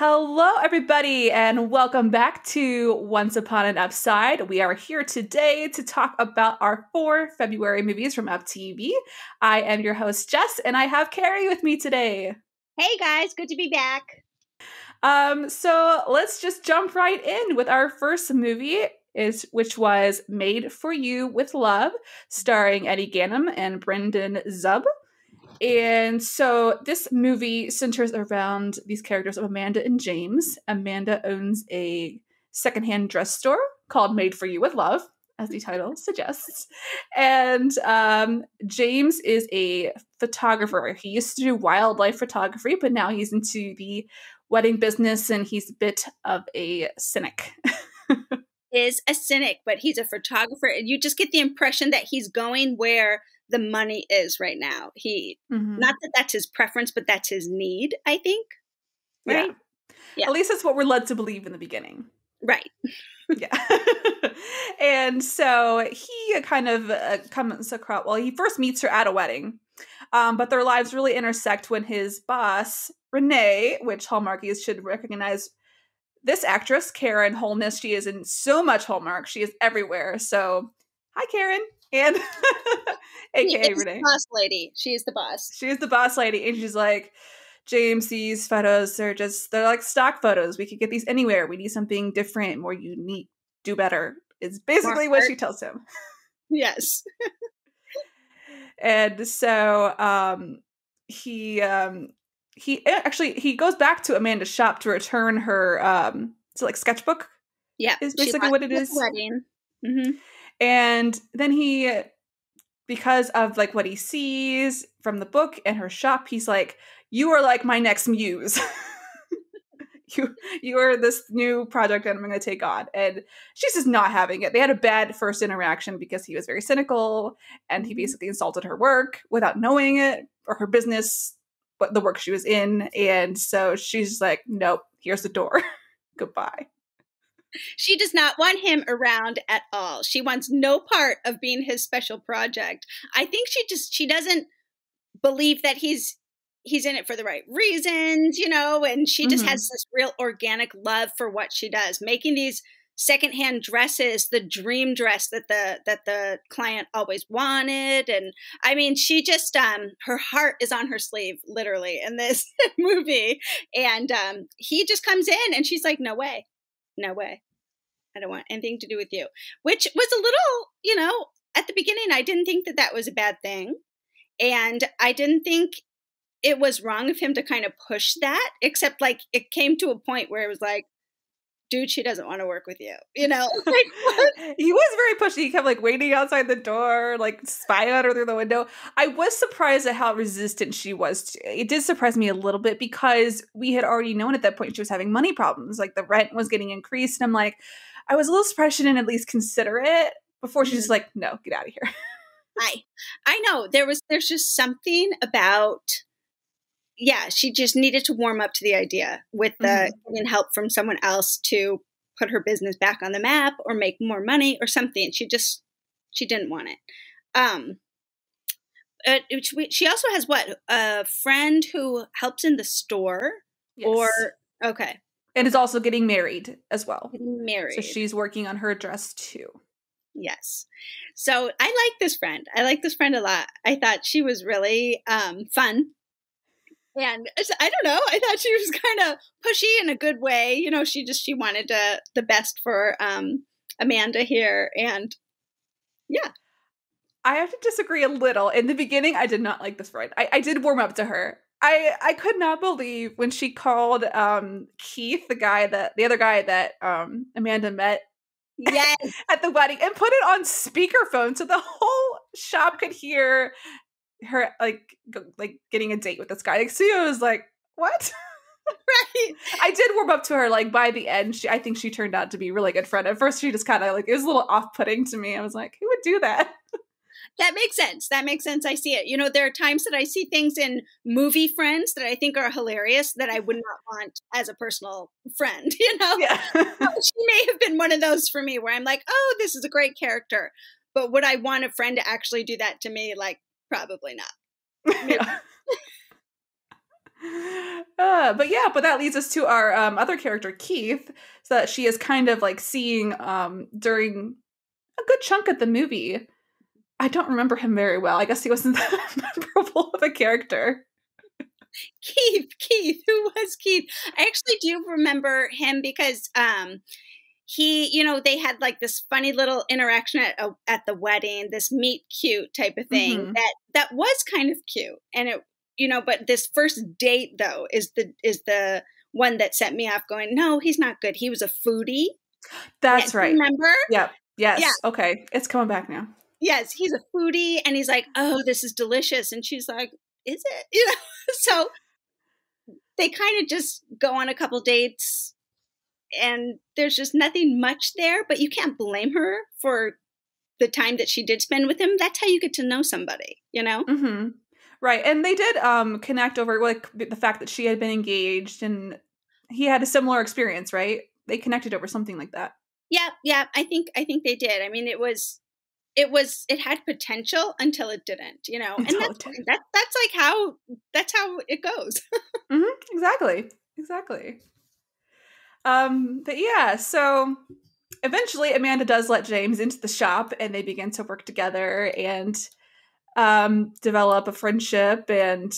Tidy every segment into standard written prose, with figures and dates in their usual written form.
Hello, everybody, and welcome back to Once Upon an Upside. We are here today to talk about our 4 February movies from Uptv. I am your host, Jess, and I have Kari with me today. Hey, guys. Good to be back. So let's just jump right in with our first movie, which was Made for You with Love, starring Eddie Ganem and Brendan Zub. And so this movie centers around these characters of Amanda and James. Amanda owns a secondhand dress store called Made for You with Love, as the title suggests. And James is a photographer. He used to do wildlife photography, but now he's into the wedding business and he's a bit of a cynic. Is a cynic, but he's a photographer. And you just get the impression that he's going where the money is right now. Not that that's his preference, but that's his need, I think. Right? Yeah. At least that's what we're led to believe in the beginning. Right. Yeah. And so he kind of comes across, well, he first meets her at a wedding, but their lives really intersect when his boss, Renee, which Hallmarkies should recognize this actress, Karen Holness. She is in so much Hallmark. She is everywhere. So, hi, Karen. And aka Renee. The boss lady. She is the boss. She is the boss lady. And she's like, James, these photos, they're like stock photos. We could get these anywhere. We need something different, more unique, do better. It's basically what she tells him. Yes. And so he goes back to Amanda's shop to return her sketchbook. Yeah. Is basically what it is. Wedding. Mm-hmm. And then he, because of like what he sees from the book and her shop, he's like, you are like my next muse. you are this new project that I'm going to take on. And she's just not having it. They had a bad first interaction because he was very cynical and he basically insulted her work without knowing it, or her business, but the work she was in. And so she's like, nope, here's the door. Goodbye. She does not want him around at all. She wants no part of being his special project. I think she doesn't believe that he's in it for the right reasons, and she just has this real organic love for what she does, making these secondhand dresses, the dream dress that the client always wanted. And I mean, she just, her heart is on her sleeve, literally, in this movie. And he just comes in and she's like, no way. I don't want anything to do with you, which was a little, at the beginning, I didn't think that was a bad thing. And I didn't think it was wrong of him to kind of push that, except like it came to a point where it was like, dude, she doesn't want to work with you, Like, what? He was very pushy. He kept like waiting outside the door, like spying on her through the window. I was surprised at how resistant she was. It did surprise me a little bit because we had already known at that point she was having money problems. Like the rent was getting increased. And I'm like, I was a little surprised she didn't at least consider it before she's just like, no, get out of here. I know there's just something about, she just needed to warm up to the idea with the getting help from someone else to put her business back on the map or make more money or something. She didn't want it. She also has a friend who helps in the store. Yes. Okay. And is also getting married as well. So she's working on her dress too. Yes. So I like this friend. I like this friend a lot. I thought she was really fun. And I don't know. I thought she was kind of pushy in a good way. She wanted the best for Amanda here. And yeah. I have to disagree a little. In the beginning, I did not like this friend. I did warm up to her. I could not believe when she called Keith, the other guy that Amanda met at the wedding, and put it on speakerphone so the whole shop could hear her like getting a date with this guy. Like, Suyo was like, what? Right. I did warm up to her. Like by the end, I think she turned out to be a really good friend. At first, she just kind of like, it was a little off-putting to me. I was like, who would do that? That makes sense. I see it. There are times that I see things in movie friends that I think are hilarious that I would not want as a personal friend, Yeah. She may have been one of those for me where I'm like, oh, this is a great character. But would I want a friend to actually do that to me? Like, probably not. Yeah. But that leads us to our other character, Keith, so that she is kind of like seeing during a good chunk of the movie. I don't remember him very well. I guess he wasn't that memorable of a character. Keith, who was Keith? I actually do remember him because he, they had like this funny little interaction at the wedding, this meet cute type of thing Mm-hmm. that was kind of cute. And it, but this first date though is the one that set me off going, no, he's not good. He was a foodie. That's right. Remember? Yep. Yes. Yeah. Okay. It's coming back now. Yes. He's a foodie and he's like, oh, this is delicious. And she's like, is it? So they kind of just go on a couple dates and there's just nothing much there, but you can't blame her for the time that she did spend with him. That's how you get to know somebody, Mm-hmm. Right. And they did connect over like the fact that she had been engaged and he had a similar experience, right? They connected over something like that. Yeah. I think they did. I mean, it had potential until it didn't, and that's how it goes. Mm-hmm. Exactly. But yeah, so eventually Amanda does let James into the shop and they begin to work together and develop a friendship. And,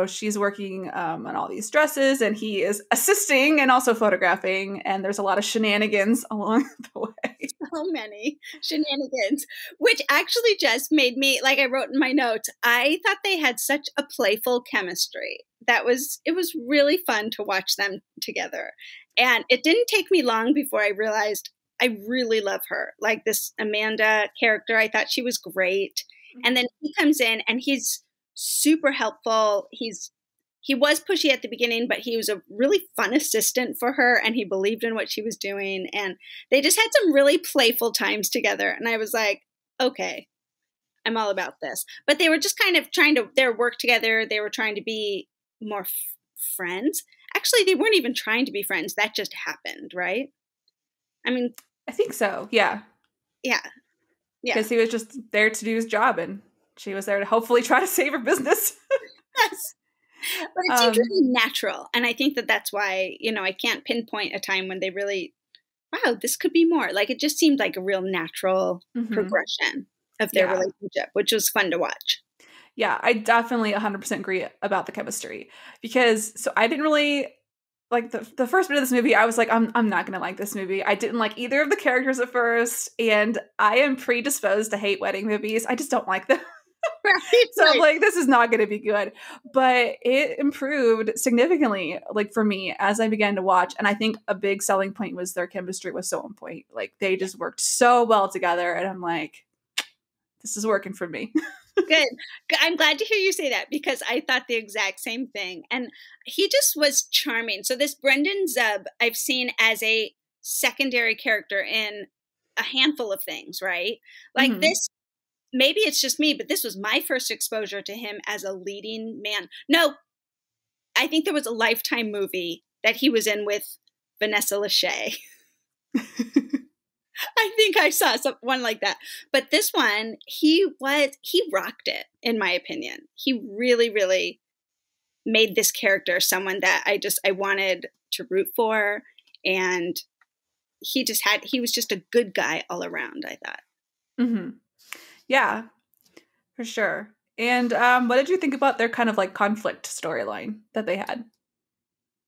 she's working on all these dresses and he is assisting and also photographing. And there's a lot of shenanigans along the way. So many shenanigans, which actually just made me, like I wrote in my notes, I thought they had such a playful chemistry. It was really fun to watch them together. And it didn't take me long before I realized I really love her. Like this Amanda character, I thought she was great. And then he comes in and he's super helpful. He was pushy at the beginning, but he was a really fun assistant for her and he believed in what she was doing. And they just had some really playful times together. And I was like, okay, I'm all about this. But they were just kind of their work together. They were trying to be more friends. Actually, they weren't even trying to be friends. That just happened, right? I mean, I think so. Yeah. Yeah. Because he was just there to do his job and she was there to hopefully try to save her business. Yes. But it seemed really natural. And I think that's why, I can't pinpoint a time when they really, wow, this could be more. Like it just seemed like a real natural progression of their relationship, which was fun to watch. Yeah, I definitely 100% agree about the chemistry because I didn't really like the first bit of this movie. I was like, I'm not going to like this movie. I didn't like either of the characters at first. And I am predisposed to hate wedding movies. I just don't like them. Right, so I'm like, this is not going to be good. But it improved significantly, like for me, as I began to watch. And I think a big selling point was their chemistry was so on point. Like they just worked so well together. And I'm like, this is working for me. Good. I'm glad to hear you say that because I thought the exact same thing. And he just was charming. So this Brendan Zub, I've seen as a secondary character in a handful of things, right? Like this, maybe it's just me, but this was my first exposure to him as a leading man. No, I think there was a Lifetime movie that he was in with Vanessa Lachey. I think I saw one like that. But this one, he rocked it, in my opinion. He really, really made this character someone that I wanted to root for. And he was just a good guy all around, I thought. Mm-hmm. Yeah, for sure. And what did you think about their kind of like conflict storyline that they had?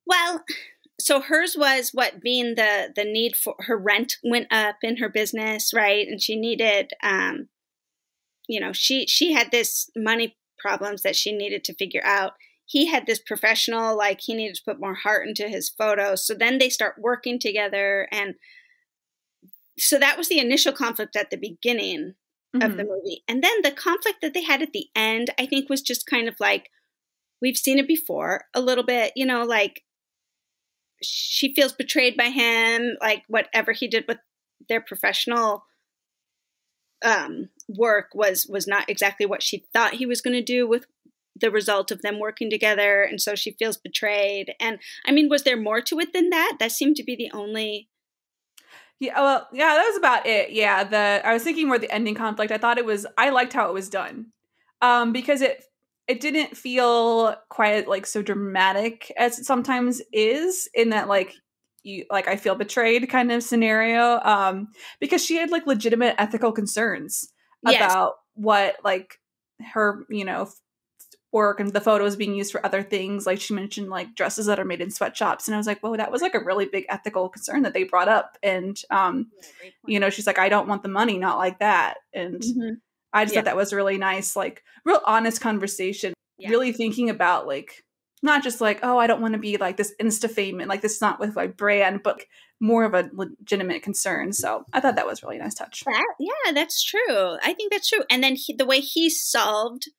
Well, so hers was being the need for her rent went up in her business, right? And she needed, she had this money problems that she needed to figure out. He had this professional, like he needed to put more heart into his photos. So then they start working together. And so that was the initial conflict at the beginning of the movie. And then the conflict that they had at the end, I think was just kind of like, we've seen it before a little bit, like, she feels betrayed by him, like whatever he did with their professional work was not exactly what she thought he was going to do with the result of them working together. And so she feels betrayed. And I mean, was there more to it than that? That seemed to be the only... Yeah, well, yeah, that was about it. Yeah, I was thinking more the ending conflict. I liked how it was done. Because it didn't feel quite like so dramatic as it sometimes is, in that like you like I feel betrayed kind of scenario, because she had like legitimate ethical concerns Yes. about what like her, you know, work and the photos being used for other things. Like she mentioned like dresses that are made in sweatshops, and I was like, whoa, that was like a really big ethical concern that they brought up. And you know, she's like, I don't want the money, not like that. And I just Yeah. thought that was really nice, like real honest conversation, Yeah. really thinking about like not just like, oh, I don't want to be like this insta fame and like this is not with my brand, but like, more of a legitimate concern. So I thought that was a really nice touch. Yeah, that's true. I think that's true. And then the way he solved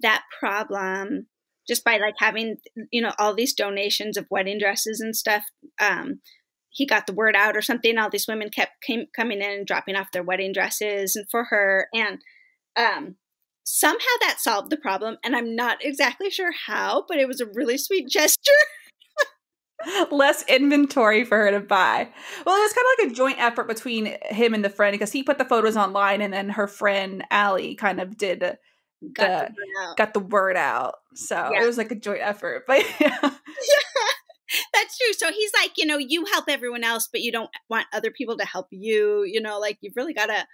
that problem just by like having, you know, all these donations of wedding dresses and stuff. He got the word out or something. All these women came coming in and dropping off their wedding dresses and for her. And somehow that solved the problem. And I'm not exactly sure how, but it was a really sweet gesture. Less inventory for her to buy. Well, it was kind of like a joint effort between him and the friend, because he put the photos online and then her friend Allie kind of did got the word out. So it was like a joint effort. But yeah. That's true. So he's like, you know, you help everyone else, but you don't want other people to help you. You know, like you've really got to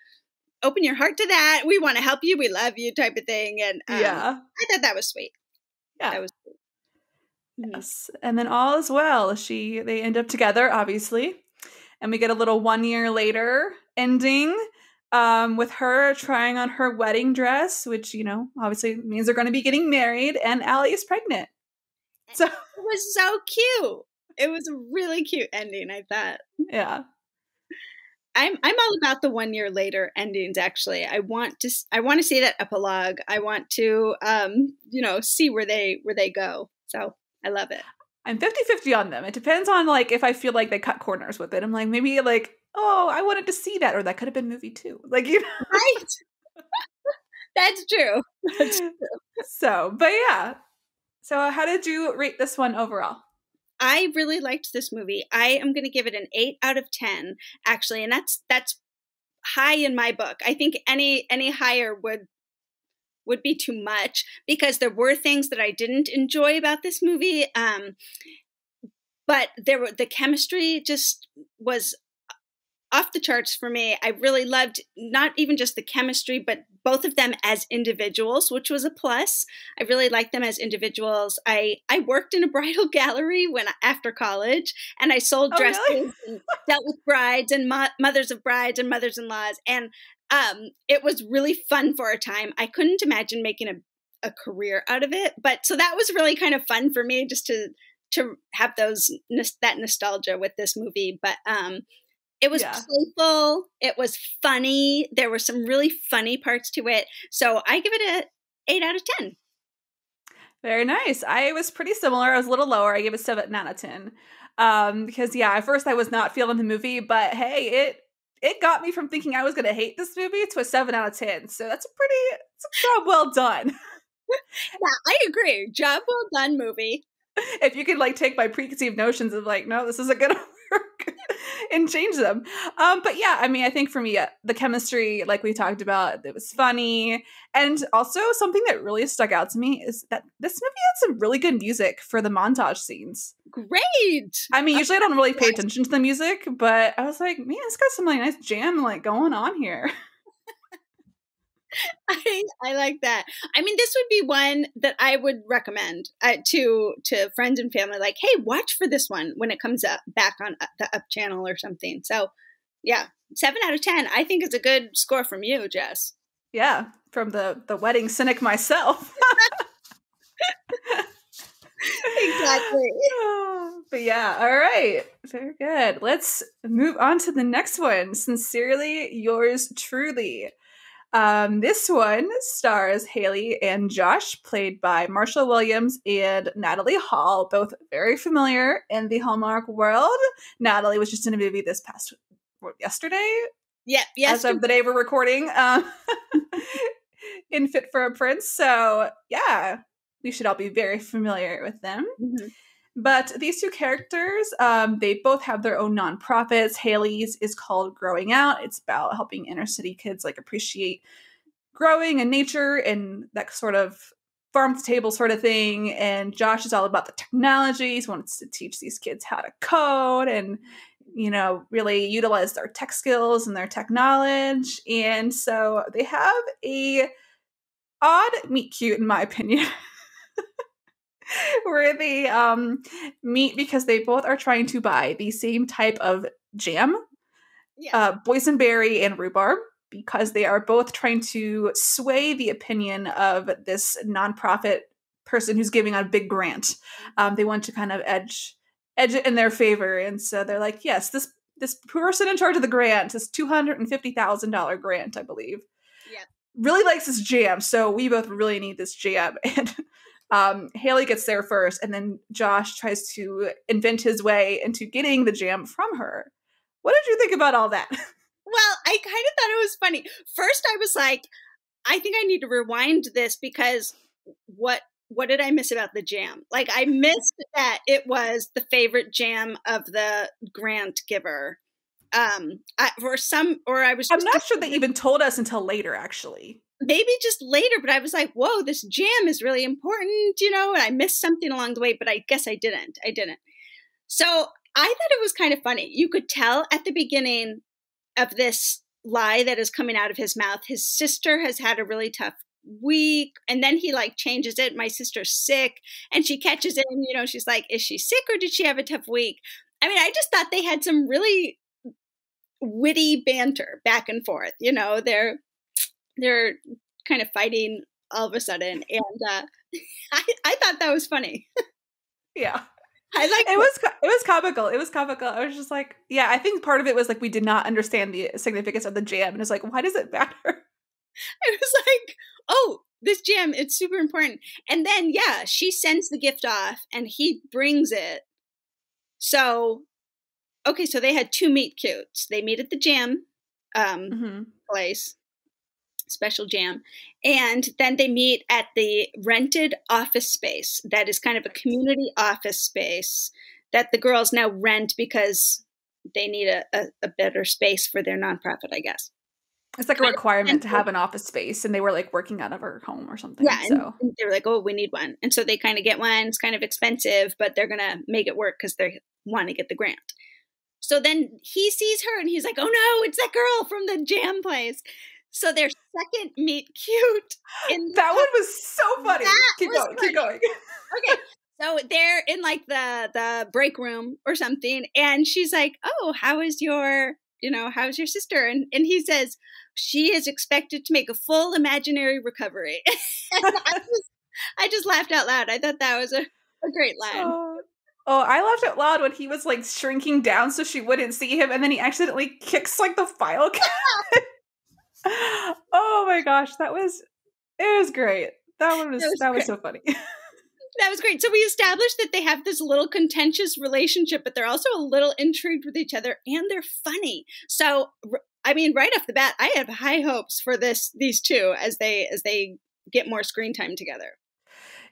open your heart to that. We want to help you. We love you type of thing. And I thought that was sweet. Yeah. That was sweet. Yes. And then all is well. They end up together, obviously. And we get a little 1 year later ending with her trying on her wedding dress, which, you know, obviously means they're going to be getting married, and Allie is pregnant. So it was so cute. It was a really cute ending, I thought. Yeah. I'm all about the 1 year later endings, actually. I want to see that epilogue. I want to you know, see where they go. So I love it. I'm 50-50 on them. It depends on like if I feel like they cut corners with it. I'm like, maybe like, oh, I wanted to see that, or that could have been movie 2. Like, you know. Right. That's true. That's true. So, but yeah. So how did you rate this one overall? I really liked this movie. I am going to give it an 8 out of 10, actually, and that's high in my book. I think any higher would be too much, because there were things that I didn't enjoy about this movie. But the chemistry just was off the charts for me. I really loved not even just the chemistry, but both of them as individuals, which was a plus. I really liked them as individuals. I worked in a bridal gallery after college, and I sold dresses and dealt with brides and mothers of brides and mothers-in-laws. And it was really fun for a time. I couldn't imagine making a career out of it, but so that was really kind of fun for me, just to have that nostalgia with this movie. But it was playful. It was funny. There were some really funny parts to it. So I give it a 8 out of 10. Very nice. I was pretty similar. I was a little lower. I gave it 7 out of 10. Because at first I was not feeling the movie, but hey, it got me from thinking I was going to hate this movie to a 7 out of 10. So it's a job well done. Yeah, I agree. Job well done movie. If you could like take my preconceived notions of like, no, this isn't going to work, and change them. But yeah, I mean, I think for me, the chemistry, like we talked about, it was funny. And also something that really stuck out to me is that this movie had some really good music for the montage scenes. Great. I mean, usually I don't really pay attention to the music, but I was like, man, it's got some like nice jam like going on here. I like that. I mean, this would be one that I would recommend to friends and family. Like, hey, watch for this one when it comes up back on the Up channel or something. So, yeah, 7 out of 10. I think is a good score from you, Jess. Yeah, from the wedding cynic myself. Exactly. But yeah, all right. Very good. Let's move on to the next one. Sincerely yours truly. This one stars Haley and Josh, played by Marshall Williams and Natalie Hall, both very familiar in the Hallmark world. Natalie was just in a movie this past yesterday. Yeah, as of the day we're recording, in Fit for a Prince. So yeah, we should all be very familiar with them. Mm-hmm. But these two characters, they both have their own nonprofits. Haley's is called Growing Out. It's about helping inner city kids like appreciate growing and nature and that sort of farm to table sort of thing. And Josh is all about the technology. He wants to teach these kids how to code and, really utilize their tech skills and their tech knowledge. And so they have a odd meet cute, in my opinion, where they meet because they both are trying to buy the same type of jam, boysenberry and rhubarb, because they are both trying to sway the opinion of this nonprofit person who's giving out a big grant. They want to kind of edge it in their favor. And so they're like, yes, this person in charge of the grant, this $250,000 grant, I believe, really likes this jam. So we both really need this jam. And Haley gets there first, and then Josh tries to invent his way into getting the jam from her. What did you think about all that? Well, I kind of thought it was funny. First, I was like, I think I need to rewind this because what did I miss about the jam? Like, I missed that it was the favorite jam of the grant giver. I'm not sure they even told us until later, actually. Maybe just later, but I was like, whoa, this jam is really important, and I missed something along the way, but I guess I didn't. So I thought it was kind of funny. You could tell at the beginning of this lie that is coming out of his mouth, his sister has had a really tough week, and then he changes it. My sister's sick, and she catches it, and she's like, is she sick or did she have a tough week? I mean, I just thought they had some really witty banter back and forth. They're kind of fighting all of a sudden, and I thought that was funny. Yeah. It was comical. It was comical. I was just like, yeah, I think part of it was we did not understand the significance of the jam. And it's like, why does it matter? I was like, oh, this jam, it's super important. And then, she sends the gift off and he brings it. So, okay, so they had two meet cutes. They meet at the jam place, special jam. And then they meet at the rented office space that is kind of a community office space that the girls now rent because they need a better space for their nonprofit, I guess. It's like a requirement to have an office space, and they were working out of her home or something. Yeah, and they were like, oh, we need one. And so they kind of get one. It's kind of expensive, but they're going to make it work because they want to get the grant. So then he sees her and he's like, oh no, it's that girl from the jam place. So their second meet cute. That one was so funny. Keep going. Okay. So they're in the break room or something. And she's like, oh, how's your sister? And he says, she is expected to make a full imaginary recovery. And I just laughed out loud. I thought that was a great line. Oh, I laughed out loud when he was shrinking down so she wouldn't see him. And then he accidentally kicks the file cabinet. Oh my gosh, it was great. That was so funny. That was great. So we established that they have this little contentious relationship, but they're also a little intrigued with each other, and they're funny. So, I mean, right off the bat, I have high hopes for these two as they get more screen time together.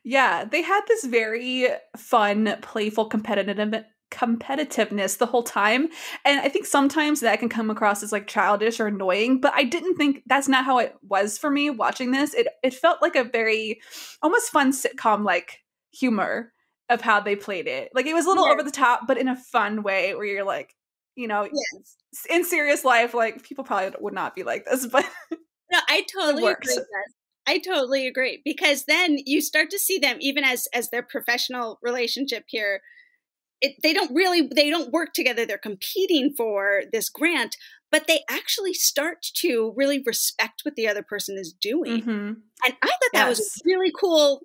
Yeah, they had this very fun, playful competitiveness the whole time. And I think sometimes that can come across as childish or annoying, but I didn't think that's not how it was for me watching this. It felt like a very almost fun sitcom humor of how they played it. It was a little over the top, but in a fun way where you're in serious life, people probably would not be like this, but no, I totally agree with that. I totally agree, because then you start to see them even as their professional relationship here. They don't work together. They're competing for this grant, but they actually start to really respect what the other person is doing. Mm-hmm. And I thought that was a really cool,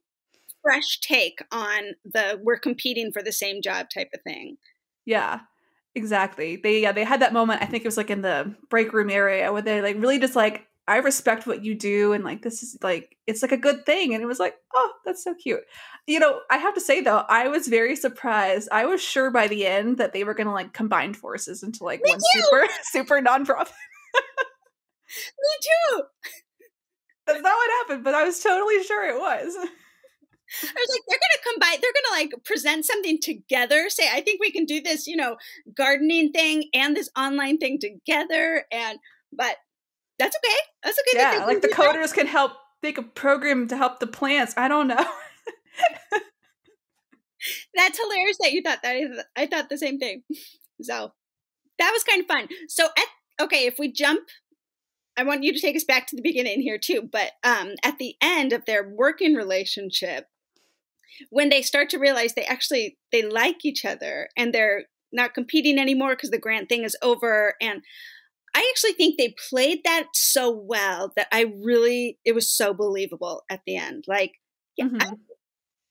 fresh take on we're competing for the same job type of thing. Yeah, exactly. They had that moment. I think it was in the break room area where they really just I respect what you do, and this is it's a good thing. And it was oh, that's so cute. I have to say though, I was very surprised. I was sure by the end that they were going to combine forces into one super nonprofit. Me too. That's not what happened, but I was totally sure it was. I was like, they're going to combine, they're going to present something together. Say, I think we can do this, gardening thing and this online thing together. But that's okay. That's okay. Yeah, the coders can help make a program to help the plants. I don't know. That's hilarious that you thought that. I thought the same thing. So that was kind of fun. So if we jump, I want you to take us back to the beginning here too. But at the end of their working relationship, when they start to realize they like each other and they're not competing anymore because the grant thing is over, and I actually think they played that so well that it was so believable at the end. Like, yeah,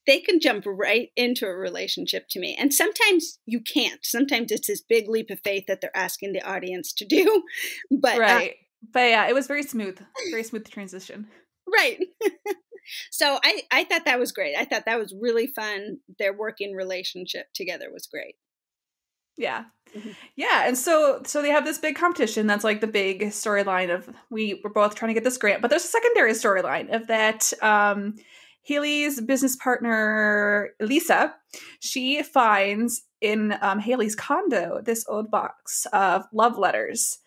they can jump right into a relationship to me. And sometimes you can't. Sometimes it's this big leap of faith that they're asking the audience to do. But right. But yeah, it was very smooth transition. Right. So I thought that was great. I thought that was really fun. Their working relationship together was great. Yeah. Yeah. And so they have this big competition. That's like the big storyline of we're both trying to get this grant, but there's a secondary storyline of that, Haley's business partner, Lisa, she finds in Haley's condo this old box of love letters,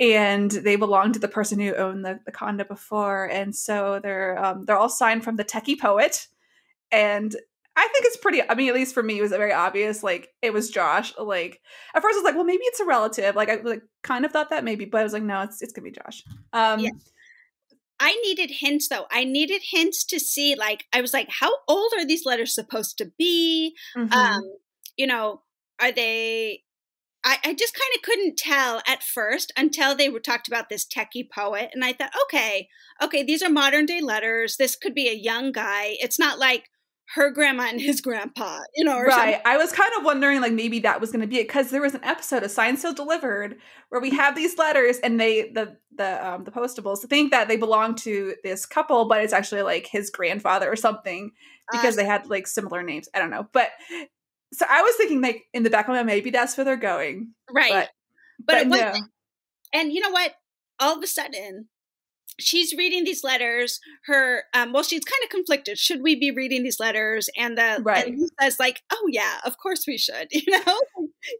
and they belong to the person who owned the condo before. And so they're all signed from the techie poet. And I think it's pretty, I mean, at least for me, it was very obvious. Like, it was Josh. Like, at first I was like, well, maybe it's a relative. Like, I kind of thought that maybe, but I was like, no, it's going to be Josh. Yeah. I needed hints, though. I needed hints to see, like, I was like, how old are these letters supposed to be? You know, are they, I just kind of couldn't tell at first until they were talked about this techie poet. And I thought, okay, these are modern day letters. This could be a young guy. It's not like her grandma and his grandpa, you know, or right. something. I was kind of wondering, like, maybe that was going to be it, because there was an episode of Signed, Sealed, Delivered where we have these letters, and the postables think that they belong to this couple, but it's actually like his grandfather or something, because they had like similar names. I don't know, but so I was thinking, like, in the back of my mind, maybe that's where they're going, right? But it wasn't. No. And you know what? All of a sudden, she's reading these letters. She's kind of conflicted. Should we be reading these letters? And and Lisa's like, oh yeah, of course we should. You know,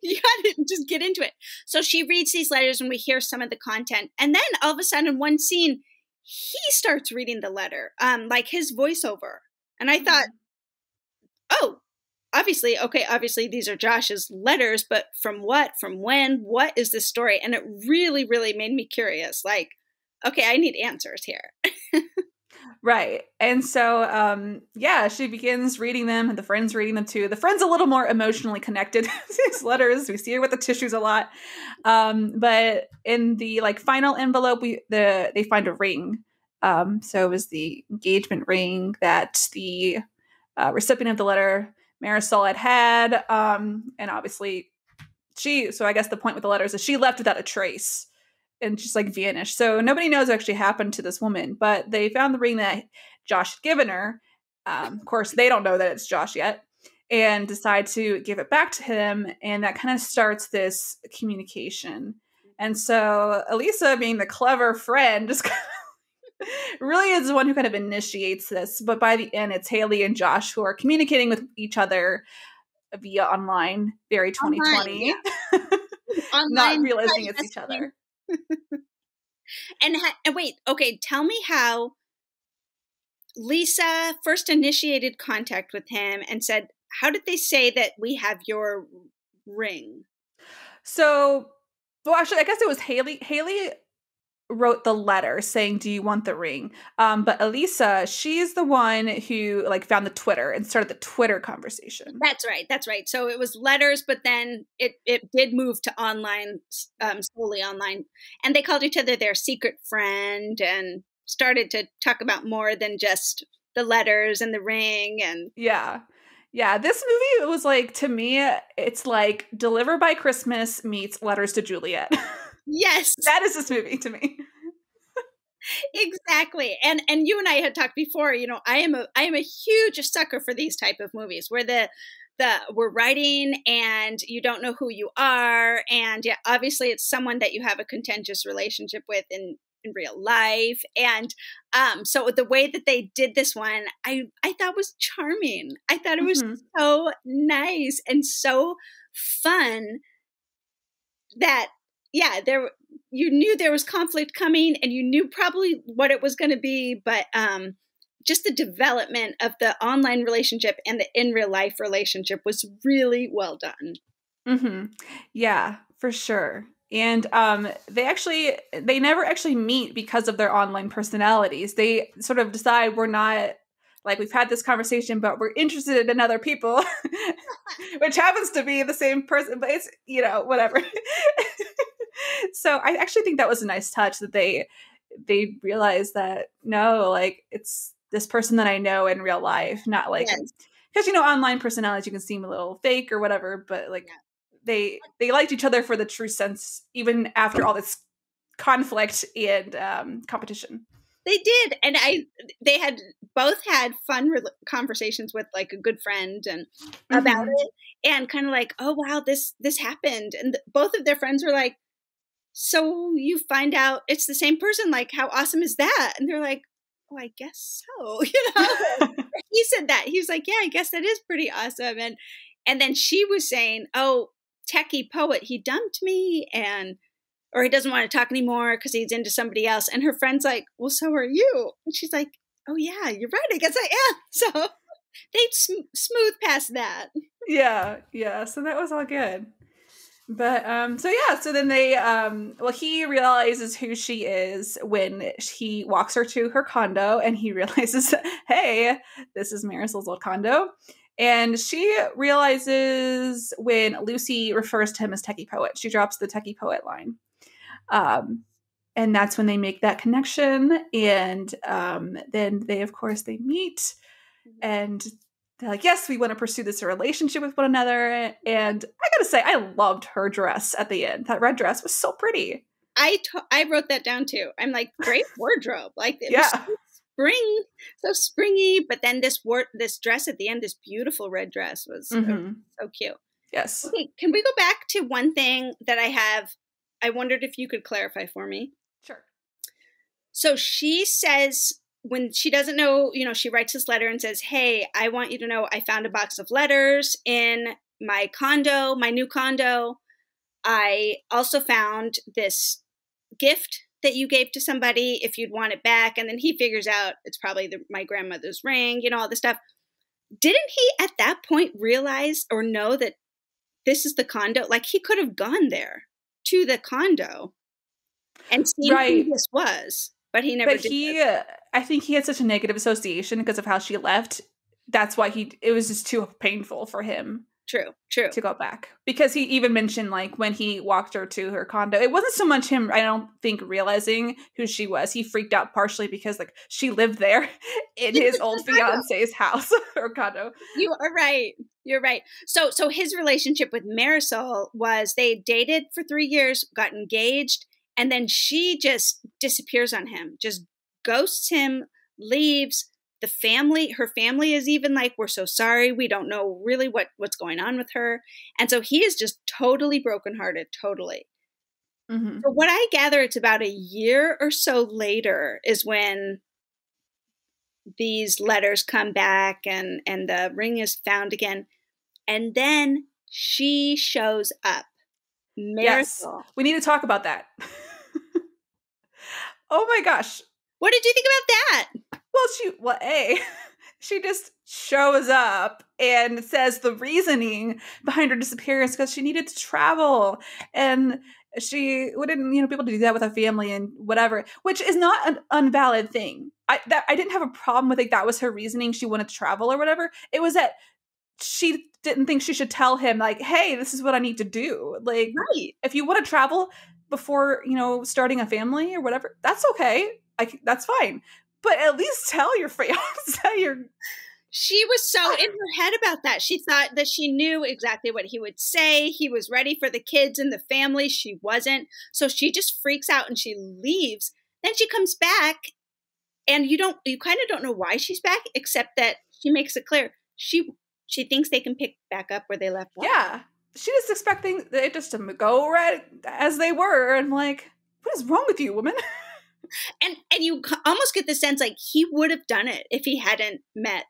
you gotta just get into it. So she reads these letters, and we hear some of the content. And then all of a sudden, one scene, he starts reading the letter, like his voiceover. And I thought, oh, obviously these are Josh's letters, but from what? From when? What is this story? And it really, really made me curious. Like, okay, I need answers here. Right. And so, she begins reading them, and the friend's reading them too. The friend's a little more emotionally connected to these letters. We see her with the tissues a lot. But in the final envelope, they find a ring. So it was the engagement ring that the recipient of the letter, Marisol, had. And obviously so I guess the point with the letters is she left without a trace and just vanished. So nobody knows what actually happened to this woman, but they found the ring that Josh had given her. Of course, they don't know that it's Josh yet, and decide to give it back to him. And that kind of starts this communication. And so Elisa, being the clever friend, just really is the one who kind of initiates this. But by the end, it's Haley and Josh who are communicating with each other via online, very 2020. Yeah. Not realizing it's each other. And wait, okay, tell me how Lisa first initiated contact with him and said, how did they say that we have your ring? So, well, actually, I guess it was Haley. Haley wrote the letter saying, do you want the ring? But Elisa, she's the one who found the Twitter and started the Twitter conversation. That's right. So it was letters, but then it did move to online, solely online. And they called each other their secret friend and started to talk about more than just the letters and the ring. And yeah, this movie was to me, it's like Deliver by Christmas meets Letters to Juliet. Yes. That is this movie to me. Exactly. And you and I had talked before, I am a huge sucker for these type of movies where we're writing and you don't know who you are. And yeah, obviously it's someone that you have a contentious relationship with in real life. And so the way that they did this one, I thought was charming. I thought it was so nice and so fun that, yeah, knew there was conflict coming, and you knew probably what it was going to be, but just the development of the online relationship and the in real life relationship was really well done. Mm-hmm. Yeah, for sure. And they never actually meet because of their online personalities. They sort of decide we're not, like, we've had this conversation, but we're interested in other people, which happens to be the same person, but it's, whatever. So I actually think that was a nice touch that they realized that, no, like, it's this person that I know in real life, not like, Yes. because, online personalities, you can seem a little fake or whatever, but like, they liked each other for the true sense, even after all this conflict and competition. They did, and they had both had fun conversations with like a good friend and about it, and kind of like, oh wow, this happened, and both of their friends were like, so you find out it's the same person, like how awesome is that? And they're like, oh, I guess so. He said that, he was like, yeah, I guess that is pretty awesome. And then she was saying, oh, techie poet, he dumped me, or he doesn't want to talk anymore because he's into somebody else. And her friend's like, well, so are you. And she's like, oh yeah, you're right, I guess I am. So they smooth past that. Yeah, so that was all good. But so then they he realizes who she is when he walks her to her condo, and he realizes, hey, this is Marisol's old condo. And she realizes when Lucy refers to him as techie poet. She drops the techie poet line. And that's when they make that connection. And then they meet, and they're like, yes, we want to pursue this relationship with one another. And I gotta say, I loved her dress at the end. That red dress was so pretty. I wrote that down too. I'm like, great wardrobe. Like, it was so springy. But then this dress at the end, this beautiful red dress was so cute. Yes. Okay, can we go back to one thing that I have? I wondered if you could clarify for me. Sure. So she says, when she doesn't know, she writes this letter and says, hey, I want you to know I found a box of letters in my condo, my new condo. I also found this gift that you gave to somebody if you'd want it back. And then he figures out it's probably my grandmother's ring, all this stuff. Didn't he at that point realize or know that this is the condo? Like, he could have gone there to the condo and seen who this was. But he never did. I think he had such a negative association because of how she left. That's why it was just too painful for him. True. To go back. Because he even mentioned, like, when he walked her to her condo, it wasn't so much him, I don't think, realizing who she was. He freaked out partially because, like, she lived there in his old fiance's house or condo. You are right. You're right. So his relationship with Marisol was they dated for 3 years, got engaged, and then she just disappears on him, just ghosts him, leaves. Her family is even like, we're so sorry. We don't know really what's going on with her. And so he is just totally brokenhearted, totally. Mm-hmm. So what I gather, it's about a year or so later is when these letters come back and the ring is found again. And then she shows up. Marisol. Yes, we need to talk about that. Oh my gosh. What did you think about that? Well, she just shows up and says the reasoning behind her disappearance because she needed to travel, and she wouldn't, be able to do that with her family and whatever, which is not an unvalid thing. I didn't have a problem with it. That was her reasoning. She wanted to travel or whatever. It was that she didn't think she should tell him, like, hey, this is what I need to do. Like, if you want to travel before, starting a family or whatever, that's okay. That's fine. But at least tell your fiance She was so in her head about that. She thought that she knew exactly what he would say. He was ready for the kids and the family. She wasn't. So she just freaks out and she leaves. Then she comes back, and you kind of don't know why she's back, except that she makes it clear she thinks they can pick back up where they left off. Yeah. She was expecting it just to go right as they were. And like, what is wrong with you, woman? And you almost get the sense like he would have done it if he hadn't met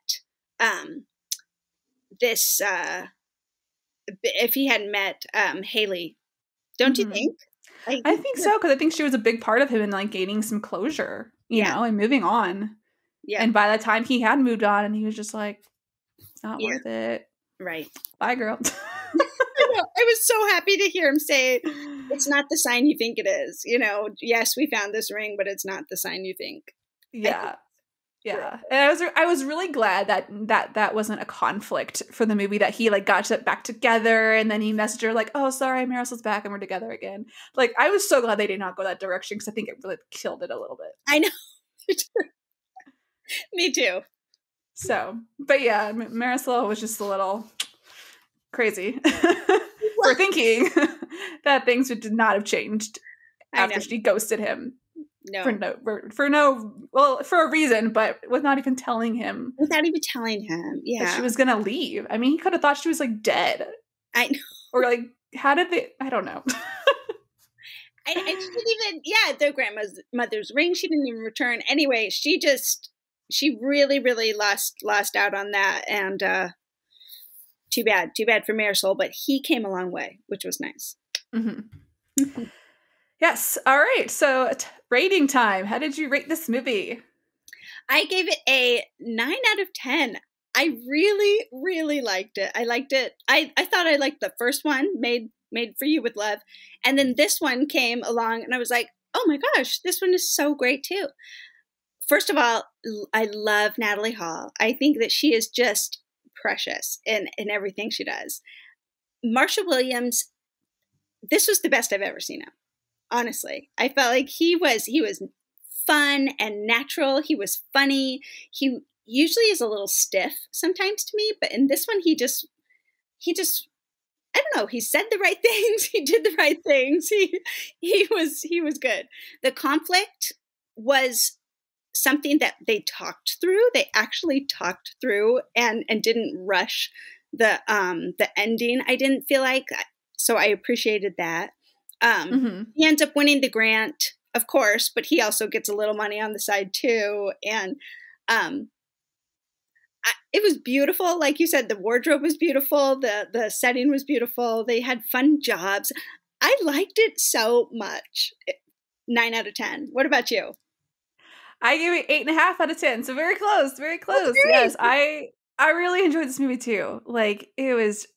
Haley. Don't you think? I think so, because I think she was a big part of him in like gaining some closure, you know, and moving on. Yeah. And by the time he had moved on, and he was just like, it's not worth it. Right. Bye, girl. I was so happy to hear him say, it's not the sign you think it is. You know, yes, we found this ring, but it's not the sign you think. Yeah. Yeah. And I was really glad that wasn't a conflict for the movie, that he like got back together, and then he messaged her like, oh, sorry, Marisol's back and we're together again. Like, I was so glad they did not go that direction, because I think it really killed it a little bit. I know. Me too. So, but yeah, Marisol was just a little crazy for thinking that things did not have changed after she ghosted him. No. For a reason, but was not even telling him. Without even telling him, yeah. That she was gonna leave. I mean, he could have thought she was like dead. I know. Or like, how did they? I don't know. I didn't even. Yeah, their grandmother's ring. She didn't even return. Anyway, she really, really lost out on that, and too bad for Marisol. But he came a long way, which was nice. Mm-hmm. Yes. All right. So rating time. How did you rate this movie? I gave it a 9 out of 10. I really, really liked it. I liked it. I thought I liked the first one, Made for You with Love. And then this one came along and I was like, oh my gosh, this one is so great too. First of all, I love Natalie Hall. I think that she is just precious in everything she does. Marshall Williams, this was the best I've ever seen him. Honestly, I felt like he was fun and natural. He was funny. He usually is a little stiff sometimes to me, but in this one, he just, I don't know. He said the right things. He did the right things. He was good. The conflict was something that they talked through. They actually talked through and didn't rush the ending. I didn't feel like, so I appreciated that. He ends up winning the grant, of course, but he also gets a little money on the side too. And it was beautiful. Like you said, the wardrobe was beautiful. The setting was beautiful. They had fun jobs. I liked it so much. 9 out of 10. What about you? I gave it 8.5 out of 10. So very close, very close. Okay. Yes, I really enjoyed this movie too. Like, it was,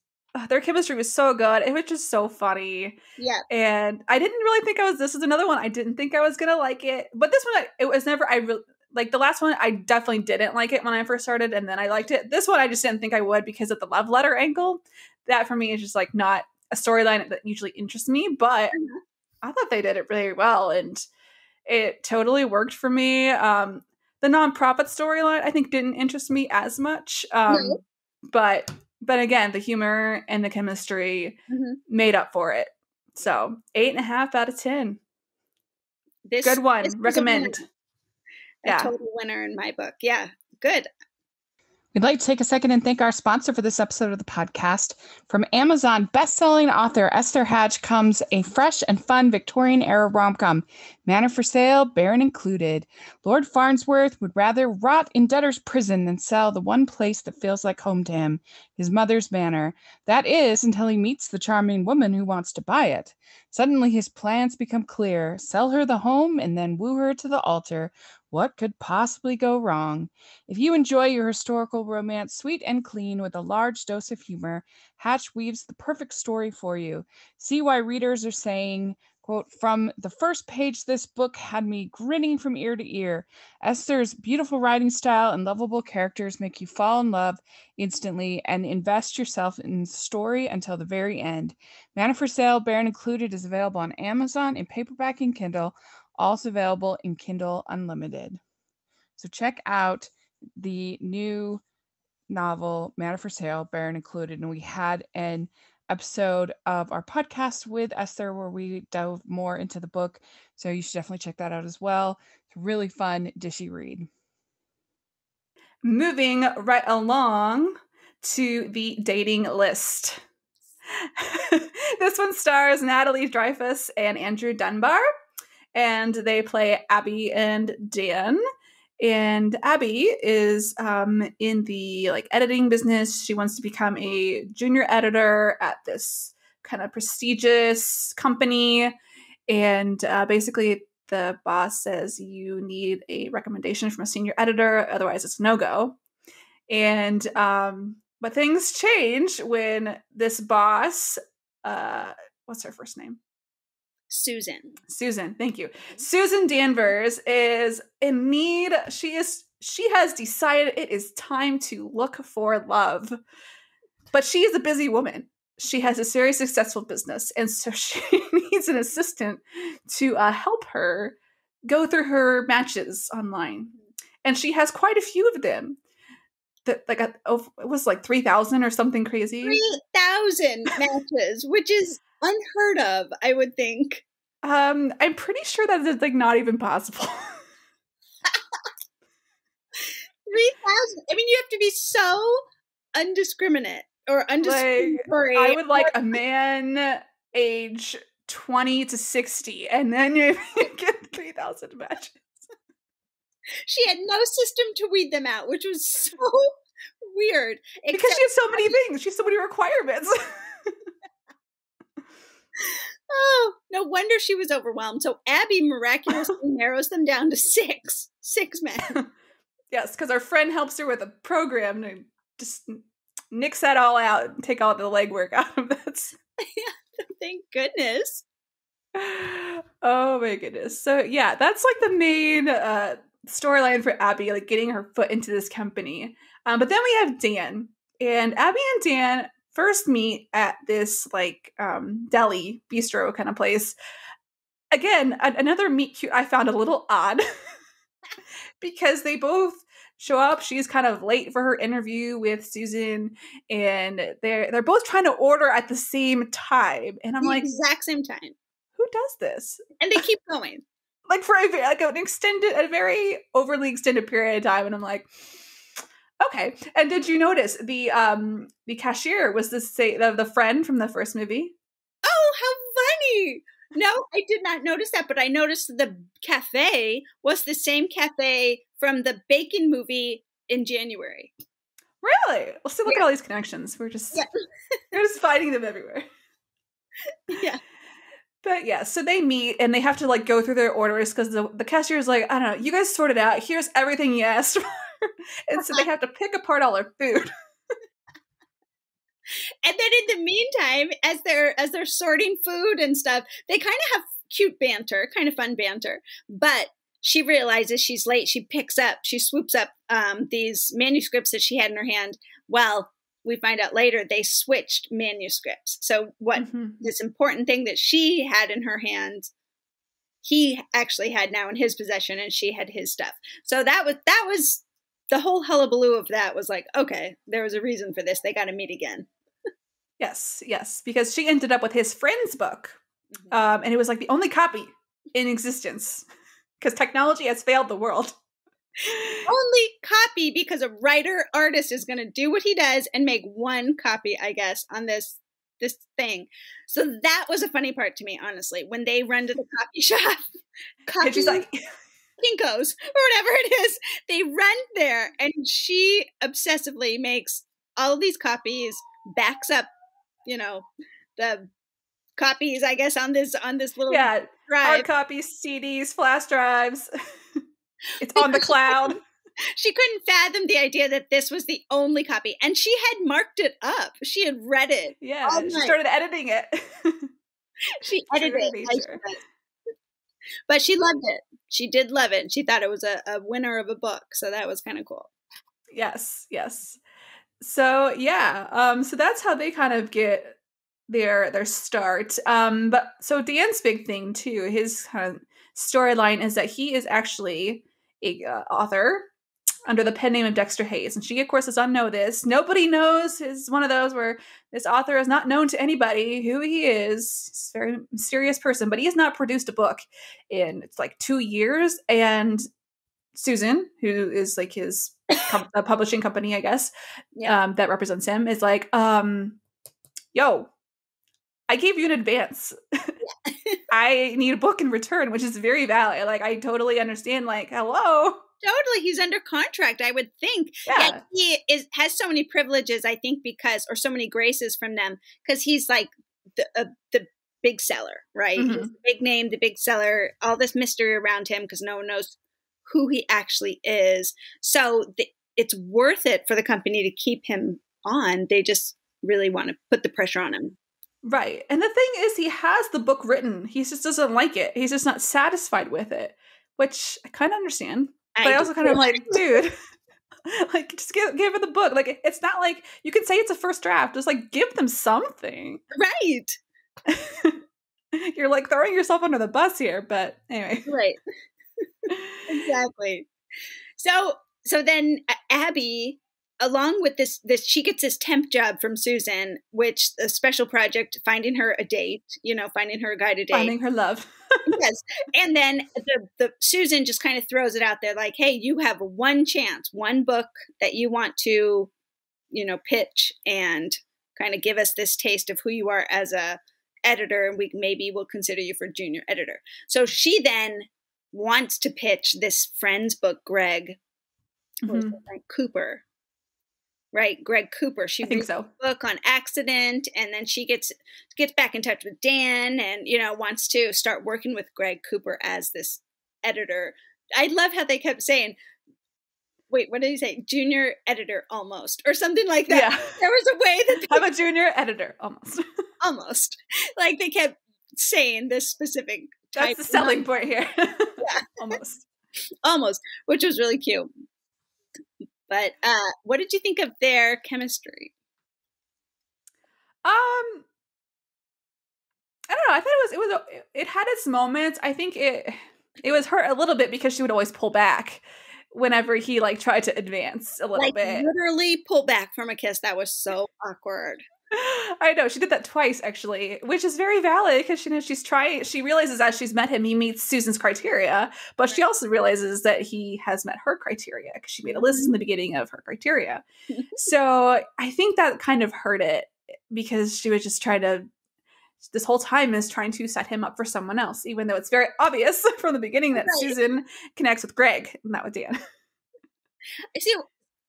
their chemistry was so good. It was just so funny. Yeah. And I didn't really think this was another one. I didn't think I was going to like it. But this one, it was never, like the last one, I definitely didn't like it when I first started. And then I liked it. This one, I just didn't think I would because of the love letter angle. That for me is just like not a storyline that usually interests me. But I thought they did it really well. And it totally worked for me. The nonprofit storyline, I think, didn't interest me as much. No. But again, the humor and the chemistry made up for it. So 8.5 out of 10. Good one. Recommend. A total winner in my book. Yeah, good. We'd like to take a second and thank our sponsor for this episode of the podcast. From Amazon best-selling author Esther Hatch comes a fresh and fun Victorian-era rom-com, Manor for Sale, Baron Included. Lord Farnsworth would rather rot in debtor's prison than sell the one place that feels like home to him, his mother's manor. That is, until he meets the charming woman who wants to buy it. Suddenly his plans become clear. Sell her the home and then woo her to the altar. What could possibly go wrong? If you enjoy your historical romance sweet and clean with a large dose of humor, Hatch weaves the perfect story for you. See why readers are saying, quote, from the first page, this book had me grinning from ear to ear. Esther's beautiful writing style and lovable characters make you fall in love instantly and invest yourself in the story until the very end. Manor for Sale, Baron Included is available on Amazon in paperback and Kindle, also available in Kindle Unlimited. So check out the new novel, Manor for Sale, Baron Included. And we had an episode of our podcast with Esther where we dove more into the book. So you should definitely check that out as well. It's a really fun, dishy read. Moving right along to the dating list. This one stars Natalie Dreyfus and Andrew Dunbar. And they play Abby and Dan. And Abby is in the editing business. She wants to become a junior editor at this kind of prestigious company. And basically the boss says you need a recommendation from a senior editor, otherwise it's no-go. And but things change when this boss, what's her first name? Susan, thank you. Susan Danvers is in need. She has decided it is time to look for love. But she is a busy woman. She has a very successful business, and so she needs an assistant to help her go through her matches online. And she has quite a few of them. That it was like 3,000 or something crazy. 3,000 matches, which is unheard of, I would think. I'm pretty sure that is like not even possible. 3,000. I mean, you have to be so undiscriminate or undiscriminatory. I would like a man age 20 to 60, and then you get 3,000 matches. She had no system to weed them out, which was so weird. Because she has so many things. She has so many requirements. Oh, no wonder she was overwhelmed. So Abby miraculously narrows them down to six men. Yes, because our friend helps her with a program to just nix that all out and take all the legwork out of this. Yeah, thank goodness. Oh my goodness. So yeah, that's like the main storyline for Abby, like getting her foot into this company. But then we have Dan, and Abby and Dan first meet at this like deli bistro kind of place. Again, another meet cute I found a little odd because they both show up. She's kind of late for her interview with Susan, and they're both trying to order at the same time. And I'm the like, exact same time. Who does this? And they keep going. Like for a very overly extended period of time, and I'm like, okay. And did you notice the cashier was the friend from the first movie? Oh, how funny! No, I did not notice that, but I noticed the cafe was the same cafe from the Bacon movie in January. Really? Well, see, look at all these connections. We're just finding them everywhere. Yeah. But yeah, so they meet and they have to like go through their orders because the cashier is like, I don't know, you guys sort it out. Here's everything you asked for. And so they have to pick apart all their food. And then in the meantime, as they're sorting food and stuff, they kind of have cute banter, kind of fun banter. But she realizes she's late. She swoops up these manuscripts that she had in her hand. Well, we find out later they switched manuscripts. So this important thing that she had in her hands, he actually had now in his possession, and she had his stuff. So that was the whole hullabaloo of that was like, okay, there was a reason for this. They got to meet again. Yes, because she ended up with his friend's book, and it was like the only copy in existence because technology has failed the world. Only copy because a writer-artist is going to do what he does and make one copy, I guess, on this thing. So that was a funny part to me, honestly, when they run to the copy shop. And she's like, Kinko's or whatever it is. They run there, and she obsessively makes all of these copies, backs up, the copies, I guess, on this little drive. Hard copies, CDs, flash drives. It's on the cloud. She couldn't fathom the idea that this was the only copy. And she had marked it up. She had read it. Yeah, she started editing it. She edited it. But she loved it. She did love it. She thought it was a winner of a book. So that was kind of cool. Yes. So yeah, so that's how they kind of get their start. But so Dan's big thing too, his kind of storyline is that he is actually a author under the pen name of Dexter Hayes, and she of course does not know this. Nobody knows. Is one of those where this author is not known to anybody who he is. He's a very mysterious person, but he has not produced a book in it's like 2 years. And Susan, who is like his a publishing company, I guess, that represents him, is like, yo, I gave you an advance. I need a book in return, which is very valid. Like, I totally understand. Like, hello. Totally. He's under contract, I would think. Yeah. He has so many privileges, I think, or so many graces from them, because he's like the big seller, right? He's the big name, the big seller, all this mystery around him because no one knows who he actually is. So it's worth it for the company to keep him on. They just really want to put the pressure on him. Right. And the thing is, he has the book written. He just doesn't like it. He's just not satisfied with it, which I kind of understand. But I also kind of like, dude, like, just give her the book. Like, it's not like you can say it's a first draft. Just like give them something. Right. You're like throwing yourself under the bus here. But anyway. Right. Exactly. So then Abby, along with this, she gets this temp job from Susan, which a special project, finding her a date, finding her a guy to date. Finding her love. Yes. And then the Susan just kind of throws it out there like, hey, you have one chance, one book that you want to, pitch and kind of give us this taste of who you are as a editor. And maybe we'll consider you for junior editor. So she then wants to pitch this friend's book, Greg Cooper. Right, Greg Cooper. She reads the book on accident, and then she gets back in touch with Dan, and wants to start working with Greg Cooper as this editor. I love how they kept saying, "Wait, what did he say? Junior editor, almost, or something like that." Yeah. There was a way that I'm a junior editor, almost, almost. Like they kept saying this specific type. That's the selling point here. Yeah. almost, which was really cute. But what did you think of their chemistry? I don't know. I thought it had its moments. I think it was hurt a little bit because she would always pull back whenever he like tried to advance a little bit. Literally pull back from a kiss. That was so awkward. I know, she did that twice actually, which is very valid because she realizes as she's met him, he meets Susan's criteria, but she also realizes that he has met her criteria because she made a list in the beginning of her criteria. So I think that kind of hurt it because she was just this whole time is trying to set him up for someone else, even though it's very obvious from the beginning that Susan connects with Greg, not with Dan. I see.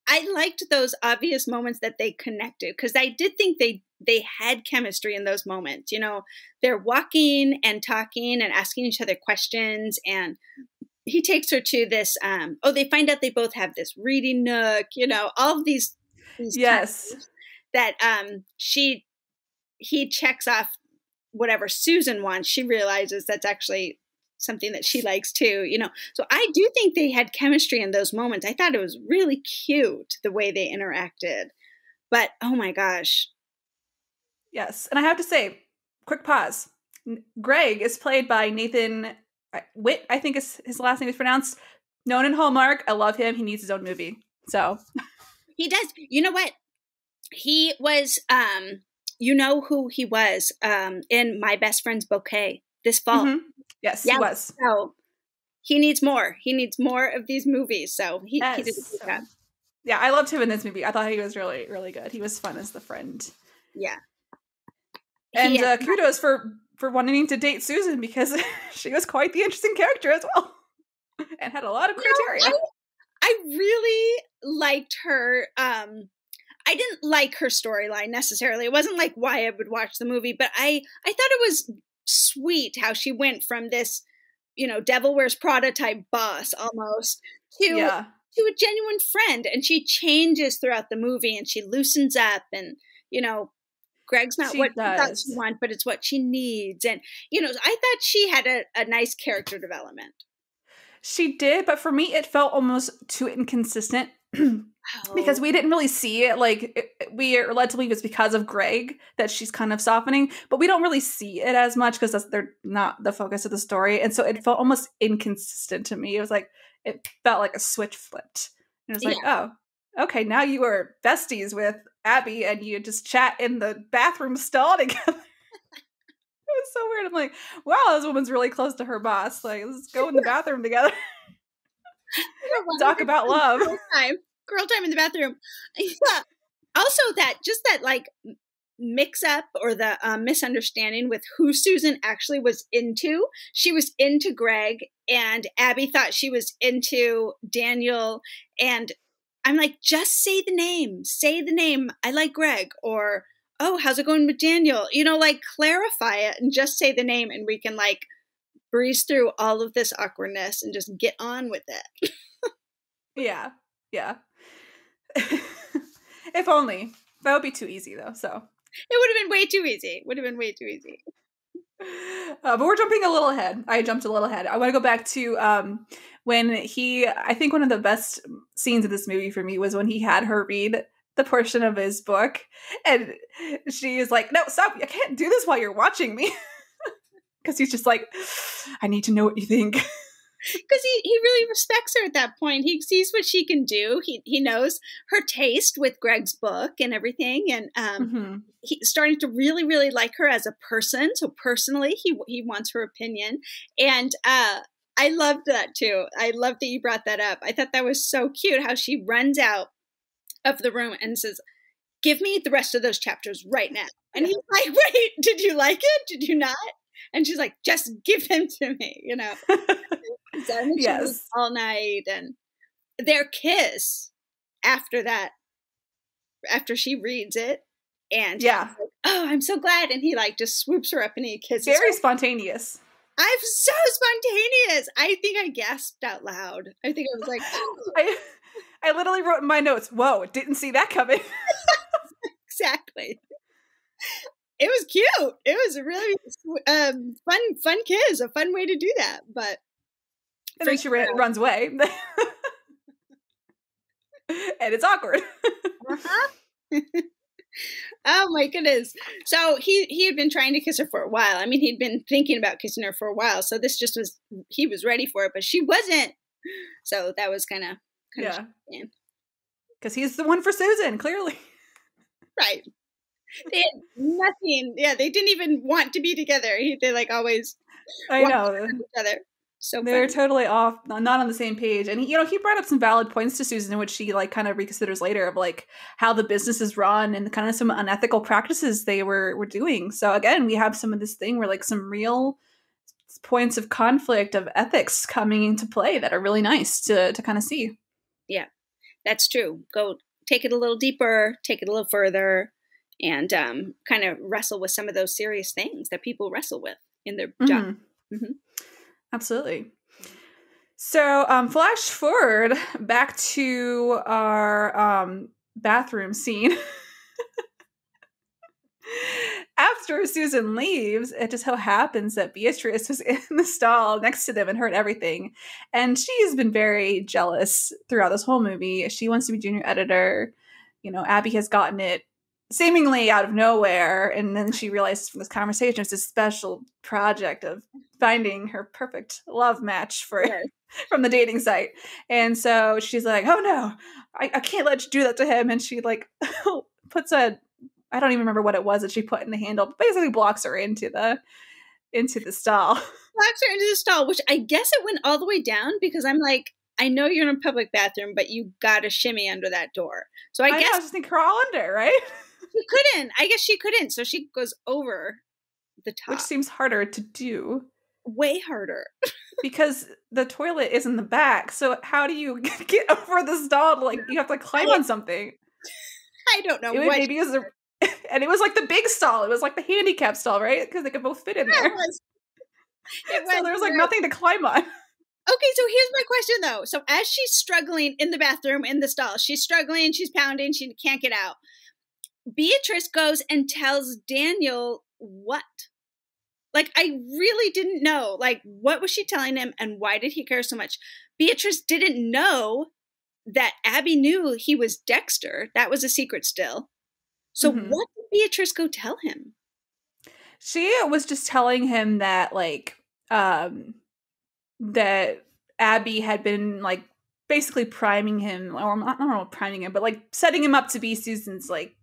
I liked those obvious moments that they connected because I did think they had chemistry in those moments. They're walking and talking and asking each other questions, and he takes her to this. They find out they both have this reading nook. All of these yes, that he checks off whatever Susan wants. She realizes that's actually something that she likes too, So I do think they had chemistry in those moments. I thought it was really cute the way they interacted. But oh my gosh. Yes. And I have to say, quick pause. Greg is played by Nathan Witt, I think is his last name is pronounced. Known in Hallmark. I love him. He needs his own movie. So he does. You know what? He was you know who he was in My Best Friend's Bouquet this fall. Mm-hmm. Yes, he was. So he needs more. He needs more of these movies. So he did a good job. Yeah, I loved him in this movie. I thought he was really, really good. He was fun as the friend. Yeah. And kudos for wanting to date Susan because she was quite the interesting character as well. And had a lot of criteria. I really liked her. I didn't like her storyline necessarily. It wasn't like why I would watch the movie, but I thought it was sweet how she went from this, Devil Wears Prada type boss almost to a genuine friend, and she changes throughout the movie and she loosens up, and Greg's not what she thought she wants, but it's what she needs, and I thought she had a nice character development. She did, but for me it felt almost too inconsistent. Because we didn't really see it. Like, we are led to believe it's because of Greg that she's kind of softening, but we don't really see it as much because they're not the focus of the story. And so it felt almost inconsistent to me. It felt like a switch flipped. And it was like, oh, okay, now you are besties with Abby and you just chat in the bathroom stall together. It was so weird. I'm like, wow, this woman's really close to her boss. Like, let's go in the bathroom together. Talk about love. Girl time in the bathroom. Yeah. Also, that like mix up or the misunderstanding with who Susan actually was into. She was into Greg, and Abby thought she was into Daniel. And I'm like, just say the name. Say the name. I like Greg, or oh, how's it going with Daniel? You know, like clarify it and just say the name and we can like breeze through all of this awkwardness and just get on with it. Yeah. Yeah. If only. That would be too easy though, so. It would have been way too easy. Would have been way too easy. But we're jumping a little ahead. I jumped a little ahead. I want to go back to when I think one of the best scenes of this movie for me was when he had her read the portion of his book. And she is like, no, stop. I can't do this while you're watching me. Because he's just like, I need to know what you think. Because he really respects her at that point. He sees what she can do. He knows her taste with Greg's book and everything. And he's starting to really, really like her as a person. So personally, he wants her opinion. And I loved that too. I love that you brought that up. I thought that was so cute how she runs out of the room and says, give me the rest of those chapters right now. And he's like, wait, did you like it? Did you not? And she's like, just give them to me, you know. Yes. All night, and their kiss after that, after she reads it, and yeah, like, oh, I'm so glad, and he like just swoops her up and he kisses very her. Spontaneous. I'm so spontaneous. I think I gasped out loud. I think I was like, oh. I literally wrote in my notes, whoa, didn't see that coming. Exactly. It was cute. It was a really fun kiss, a fun way to do that. But and then she runs away. And it's awkward. Oh my goodness. So he had been trying to kiss her for a while. I mean, he'd been thinking about kissing her for a while. So this just was, he was ready for it, but she wasn't. So that was kind of because he's the one for Susan, clearly. Right. They had nothing. Yeah, they didn't even want to be together. They like always. I know. Each other. So they're totally off, not on the same page. And he brought up some valid points to Susan, which she like kind of reconsiders later of like how the business is run and kind of some unethical practices they were doing. So again, we have some of this thing where like some real points of conflict of ethics coming into play that are really nice to kind of see. Yeah, that's true. Go take it a little deeper, take it a little further, and kind of wrestle with some of those serious things that people wrestle with in their job. Mm-hmm. Absolutely. So flash forward back to our bathroom scene. After Susan leaves, it just so happens that Beatrice was in the stall next to them and heard everything. And she's been very jealous throughout this whole movie. She wants to be junior editor. Abby has gotten it seemingly out of nowhere. And then she realizes from this conversation it's a special project of finding her perfect love match from the dating site. And so she's like, oh no, I can't let you do that to him. And she like puts I don't even remember what it was that she put in the handle, but basically blocks her into the stall. Blocks her into the stall, which I guess it went all the way down because I'm like, I know you're in a public bathroom, but you got to shimmy under that door. So I guess just think crawl under, right? She couldn't. I guess she couldn't. So she goes over the top. Which seems harder to do. Way harder. Because the toilet is in the back. So how do you get over the stall? Like you have to climb on something. I don't know. Maybe it was and it was like the big stall. It was like the handicap stall, right? Because they could both fit in there. It was. So there was like nothing to climb on. Okay, so here's my question though. So as she's struggling in the bathroom, in the stall, she's struggling, she's pounding, she can't get out. Beatrice goes and tells Daniel what? Like, I really didn't know. Like, what was she telling him and why did he care so much? Beatrice didn't know that Abby knew he was Dexter. That was a secret still. So what did Beatrice go tell him? She was just telling him that, like, that Abby had been, like, basically priming him, or I don't know, priming him, but, like, setting him up to be Susan's, like,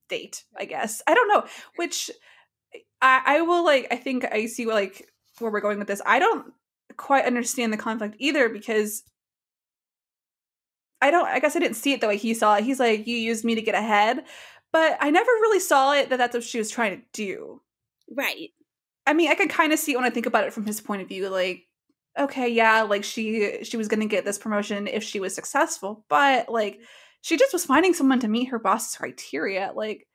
date, I guess. I don't know, which I will, like, I think I see, like, where we're going with this. I don't quite understand the conflict either because I guess I didn't see it the way he saw it. He's like, you used me to get ahead, but I never really saw it that that's what she was trying to do. Right. I mean, I can kind of see it when I think about it from his point of view, like, okay, yeah, like she was going to get this promotion if she was successful, but like she just was finding someone to meet her boss's criteria. Like,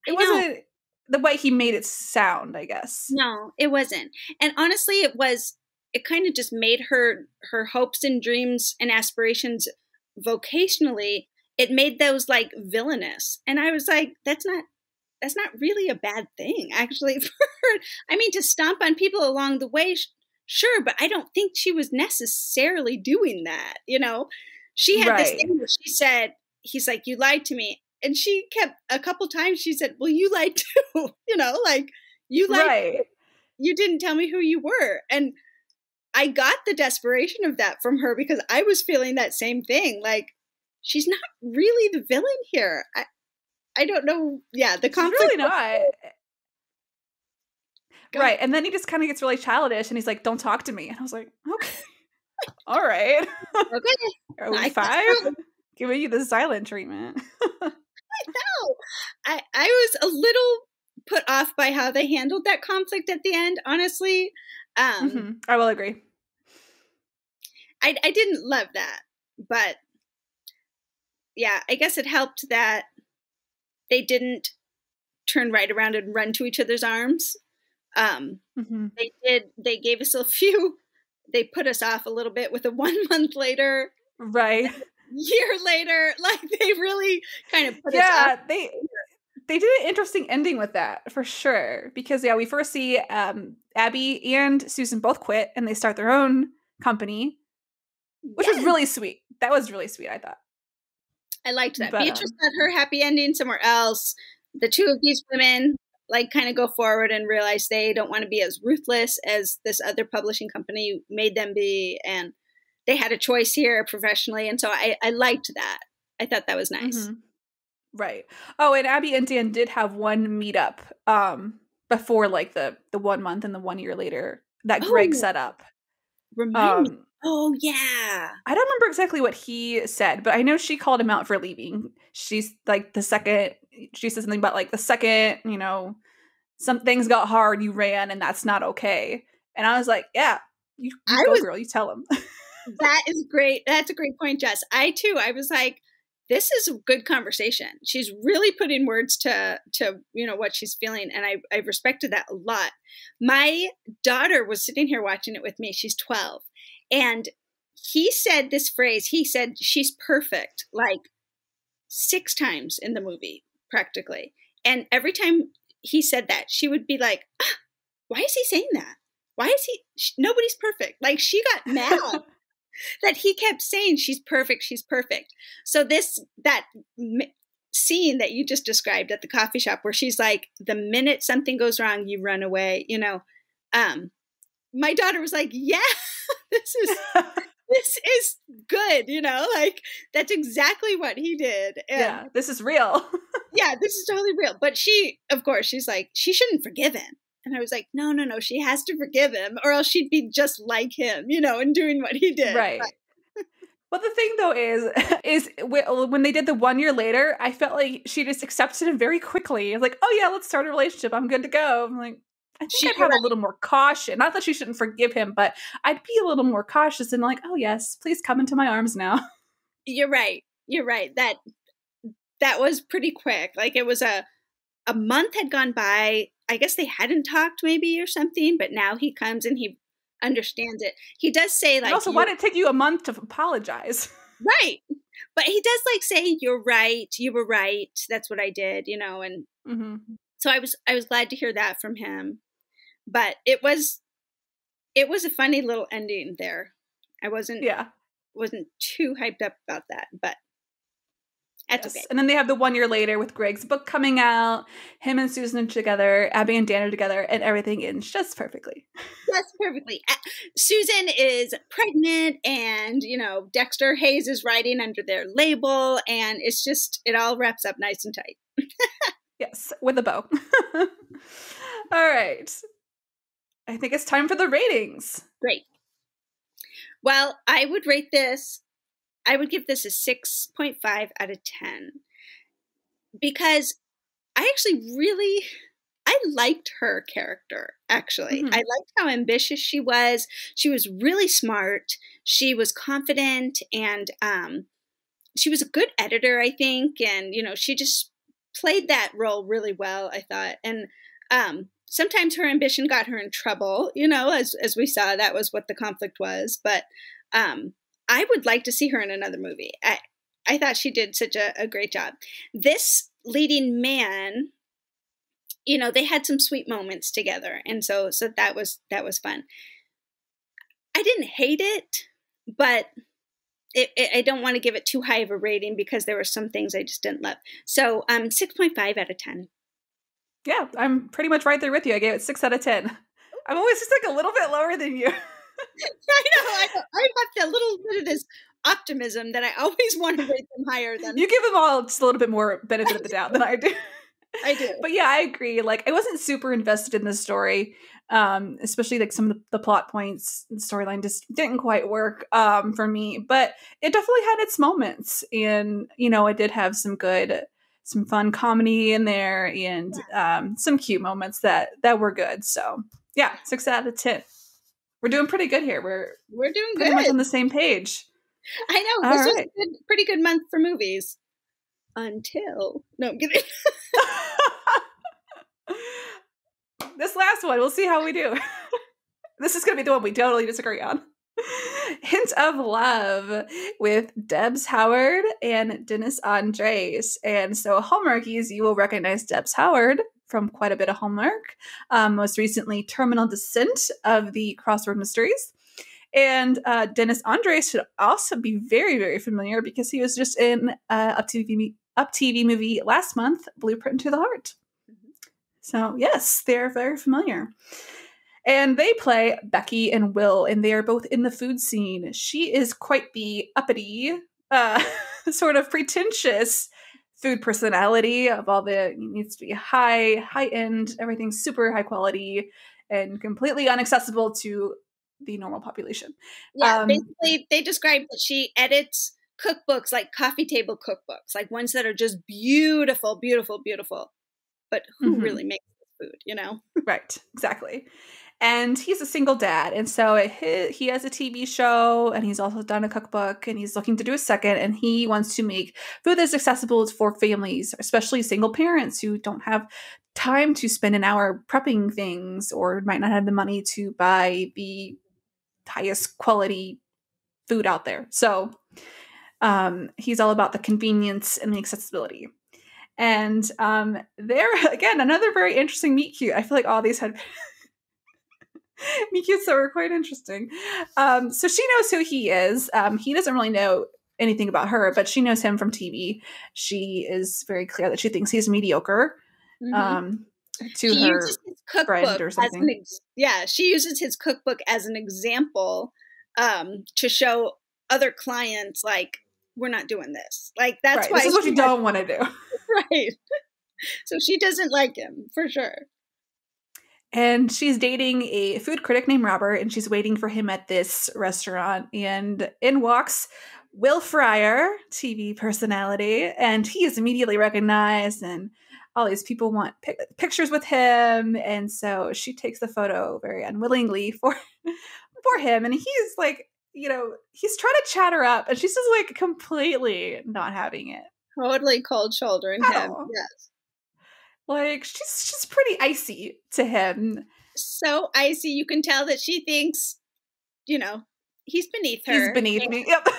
it wasn't the way he made it sound, I guess. No, it wasn't. And honestly, it kind of just made her hopes and dreams and aspirations vocationally, it made those like villainous. And I was like, that's not really a bad thing, actually. For her. I mean, to stomp on people along the way, sure, but I don't think she was necessarily doing that. She had this thing where she said, he's like, you lied to me. And she kept a couple times, she said, well, you lied too, like you lied. Right. You didn't tell me who you were. And I got the desperation of that from her because I was feeling that same thing. Like, she's not really the villain here. I don't know. Yeah, the conflict. She's really not. Right. And then he just kind of gets really childish and he's like, don't talk to me. And I was like, okay. All right. Okay. Are we five? Giving you the silent treatment. I know. I was a little put off by how they handled that conflict at the end, honestly. I will agree. I didn't love that, but yeah, I guess it helped that they didn't turn right around and run to each other's arms. They did. They gave us a few. They put us off a little bit with a 1 month later. Right. Year later, like they really kind of put us off. They did an interesting ending with that for sure. Because we first see Abby and Susan both quit and they start their own company, which was really sweet. That was really sweet, I thought. I liked that. But, Beatrice got her happy ending somewhere else. The two of these women like kind of go forward and realize they don't want to be as ruthless as this other publishing company made them be, and they had a choice here professionally, and so I liked that. I thought that was nice. Right. Oh, and Abby and Dan did have one meetup before like the 1 month and the 1 year later that Greg set up. Remind me. Oh yeah. I don't remember exactly what he said, but I know she called him out for leaving. She's like she said something about like the second, some things got hard, you ran, and that's not okay. And I was like, yeah, you go, girl, you tell him. That is great. That's a great point, Jess. I was like, this is a good conversation. She's really putting words to what she's feeling, and I respected that a lot. My daughter was sitting here watching it with me. She's 12. And he said this phrase. He said, she's perfect, like 6 times in the movie, practically. And every time he said that, she would be like, why is he saying that? Why is nobody's perfect. Like she got mad that he kept saying she's perfect. She's perfect. So that scene that you just described at the coffee shop where she's like, the minute something goes wrong, you run away, my daughter was like, yeah, this is good. Like that's exactly what he did. And this is real. Yeah, this is totally real. But she, of course, she's like, she shouldn't forgive him. And I was like, no, she has to forgive him or else she'd be just like him, and doing what he did. Right. But the thing though is when they did the 1 year later, I felt like she just accepted him very quickly. Like, oh yeah, let's start a relationship. I'm good to go. I'm like, I think I'd have a little more caution. Not that she shouldn't forgive him, but I'd be a little more cautious and like, oh yes, please come into my arms now. You're right. That was pretty quick. Like it was a month had gone by. I guess they hadn't talked maybe or something, but now he comes and he understands it. He does say like, and also, why did it take you a month to apologize? Right. But he does like say, you're right. You were right. That's what I did, and so I was glad to hear that from him. But it was a funny little ending there. I wasn't too hyped up about that, but that's okay. And then they have the 1 year later with Greg's book coming out, him and Susan are together, Abby and Dan are together, and everything ends just perfectly. Just perfectly. Susan is pregnant, and Dexter Hayes is writing under their label, and it all wraps up nice and tight. Yes, with a bow. All right. I think it's time for the ratings. Great. Well, I would give this a 6.5 out of 10 because I liked her character, actually. I liked how ambitious she was. She was really smart. She was confident, and she was a good editor, I think. And, she just played that role really well, I thought. And sometimes her ambition got her in trouble, as we saw, that was what the conflict was. But I would like to see her in another movie. I thought she did such a great job. This leading man, they had some sweet moments together. And so that was fun. I didn't hate it, but I don't want to give it too high of a rating because there were some things I just didn't love. So 6.5 out of 10. Yeah, I'm pretty much right there with you. I gave it 6 out of 10. I'm always just like a little bit lower than you. I know. I have a little bit of this optimism that I always want to rate them higher than. You give them all just a little bit more benefit of the doubt than I do. I do. But yeah, I agree. Like, I wasn't super invested in the story, especially like some of the plot points. The storyline just didn't quite work for me, but it definitely had its moments. And, it did have some fun comedy in there and some cute moments that were good. So yeah, 6 out of 10. We're doing pretty good here. We're doing pretty good. much on the same page. I know. This was a pretty good month for movies. Until no, I'm kidding. This last one, we'll see how we do. This is going to be the one we totally disagree on. Hint of Love with Debs Howard and Dennis Andres. And so Hallmarkies, you will recognize Debs Howard from quite a bit of Hallmark. Most recently, Terminal Descent of the Crossword Mysteries. And Dennis Andres should also be very, very familiar because he was just in Uptv movie last month, Blueprint to the Heart. Mm-hmm. So yes, they're very familiar. And they play Becky and Will, and they are both in the food scene. She is quite the uppity, sort of pretentious food personality of all the, it needs to be high end, everything's super high quality and completely inaccessible to the normal population. Yeah, basically they describe that she edits cookbooks, like coffee table cookbooks, like ones that are just beautiful, beautiful, beautiful. But who really makes the food, Right, exactly. And he's a single dad. And so he has a TV show and he's also done a cookbook and he's looking to do a second. And he wants to make food that's accessible for families, especially single parents who don't have time to spend an hour prepping things or might not have the money to buy the highest quality food out there. So he's all about the convenience and the accessibility. And there, again, another very interesting meet cute. I feel like all these had meet cutes that were quite interesting. So she knows who he is. He doesn't really know anything about her, but she knows him from TV. She is very clear that she thinks he's mediocre. To she her uses his friend or something. She uses his cookbook as an example to show other clients, like, we're not doing this. Like, that's why this is what you don't want to do. Right. So she doesn't like him, for sure. And she's dating a food critic named Robert, and she's waiting for him at this restaurant. And in walks Will Fryer, TV personality, and he is immediately recognized, and all these people want pictures with him. And so she takes the photo very unwillingly for him. And he's like, he's trying to chat her up, and she's just like completely not having it. Totally cold shouldering him. Yes. Like, she's pretty icy to him. So icy, you can tell that she thinks, he's beneath her. He's beneath me. Yep. and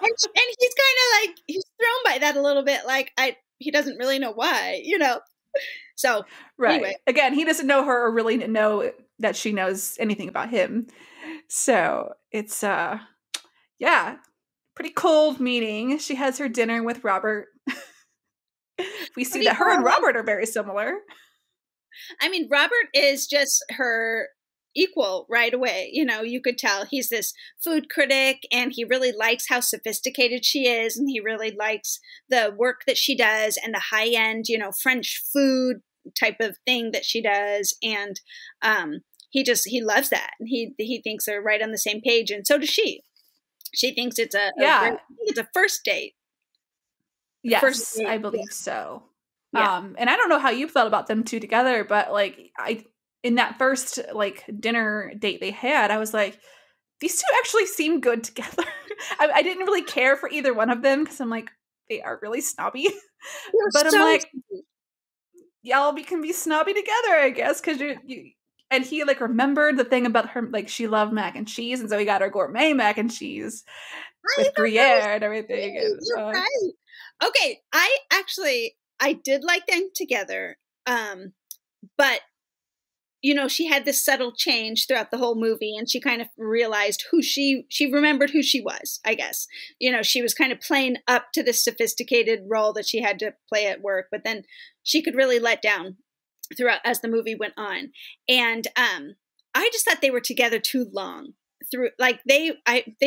he's kind of like, he's thrown by that a little bit. Like, he doesn't really know why, So, right. Anyway. Again, he doesn't know her or really know that she knows anything about him. So it's, pretty cold meeting. She has her dinner with Robert. We see that her and Robert are very similar. I mean, Robert is just her equal right away. You could tell he's this food critic and he really likes how sophisticated she is. And he really likes the work that she does and the high end, French food type of thing that she does. And he loves that. And he thinks they're right on the same page. And so does she. She thinks it's it's a first date. Yes, I believe so. Yeah. And I don't know how you felt about them two together, but like in that first like dinner date they had, I was like, these two actually seem good together. I didn't really care for either one of them because I'm like, they are really snobby. But I'm like, y'all can be snobby together, I guess, because you and he like remembered the thing about her, like she loved mac and cheese, and so he got her gourmet mac and cheese with Gruyere and everything. And, You're right. Okay, I did like them together, but you know, she had this subtle change throughout the whole movie, and she kind of realized she remembered who she was, I guess. You know, she was kind of playing up to this sophisticated role that she had to play at work, but then she could really let down throughout as the movie went on. And I just thought they were together too long. Through like they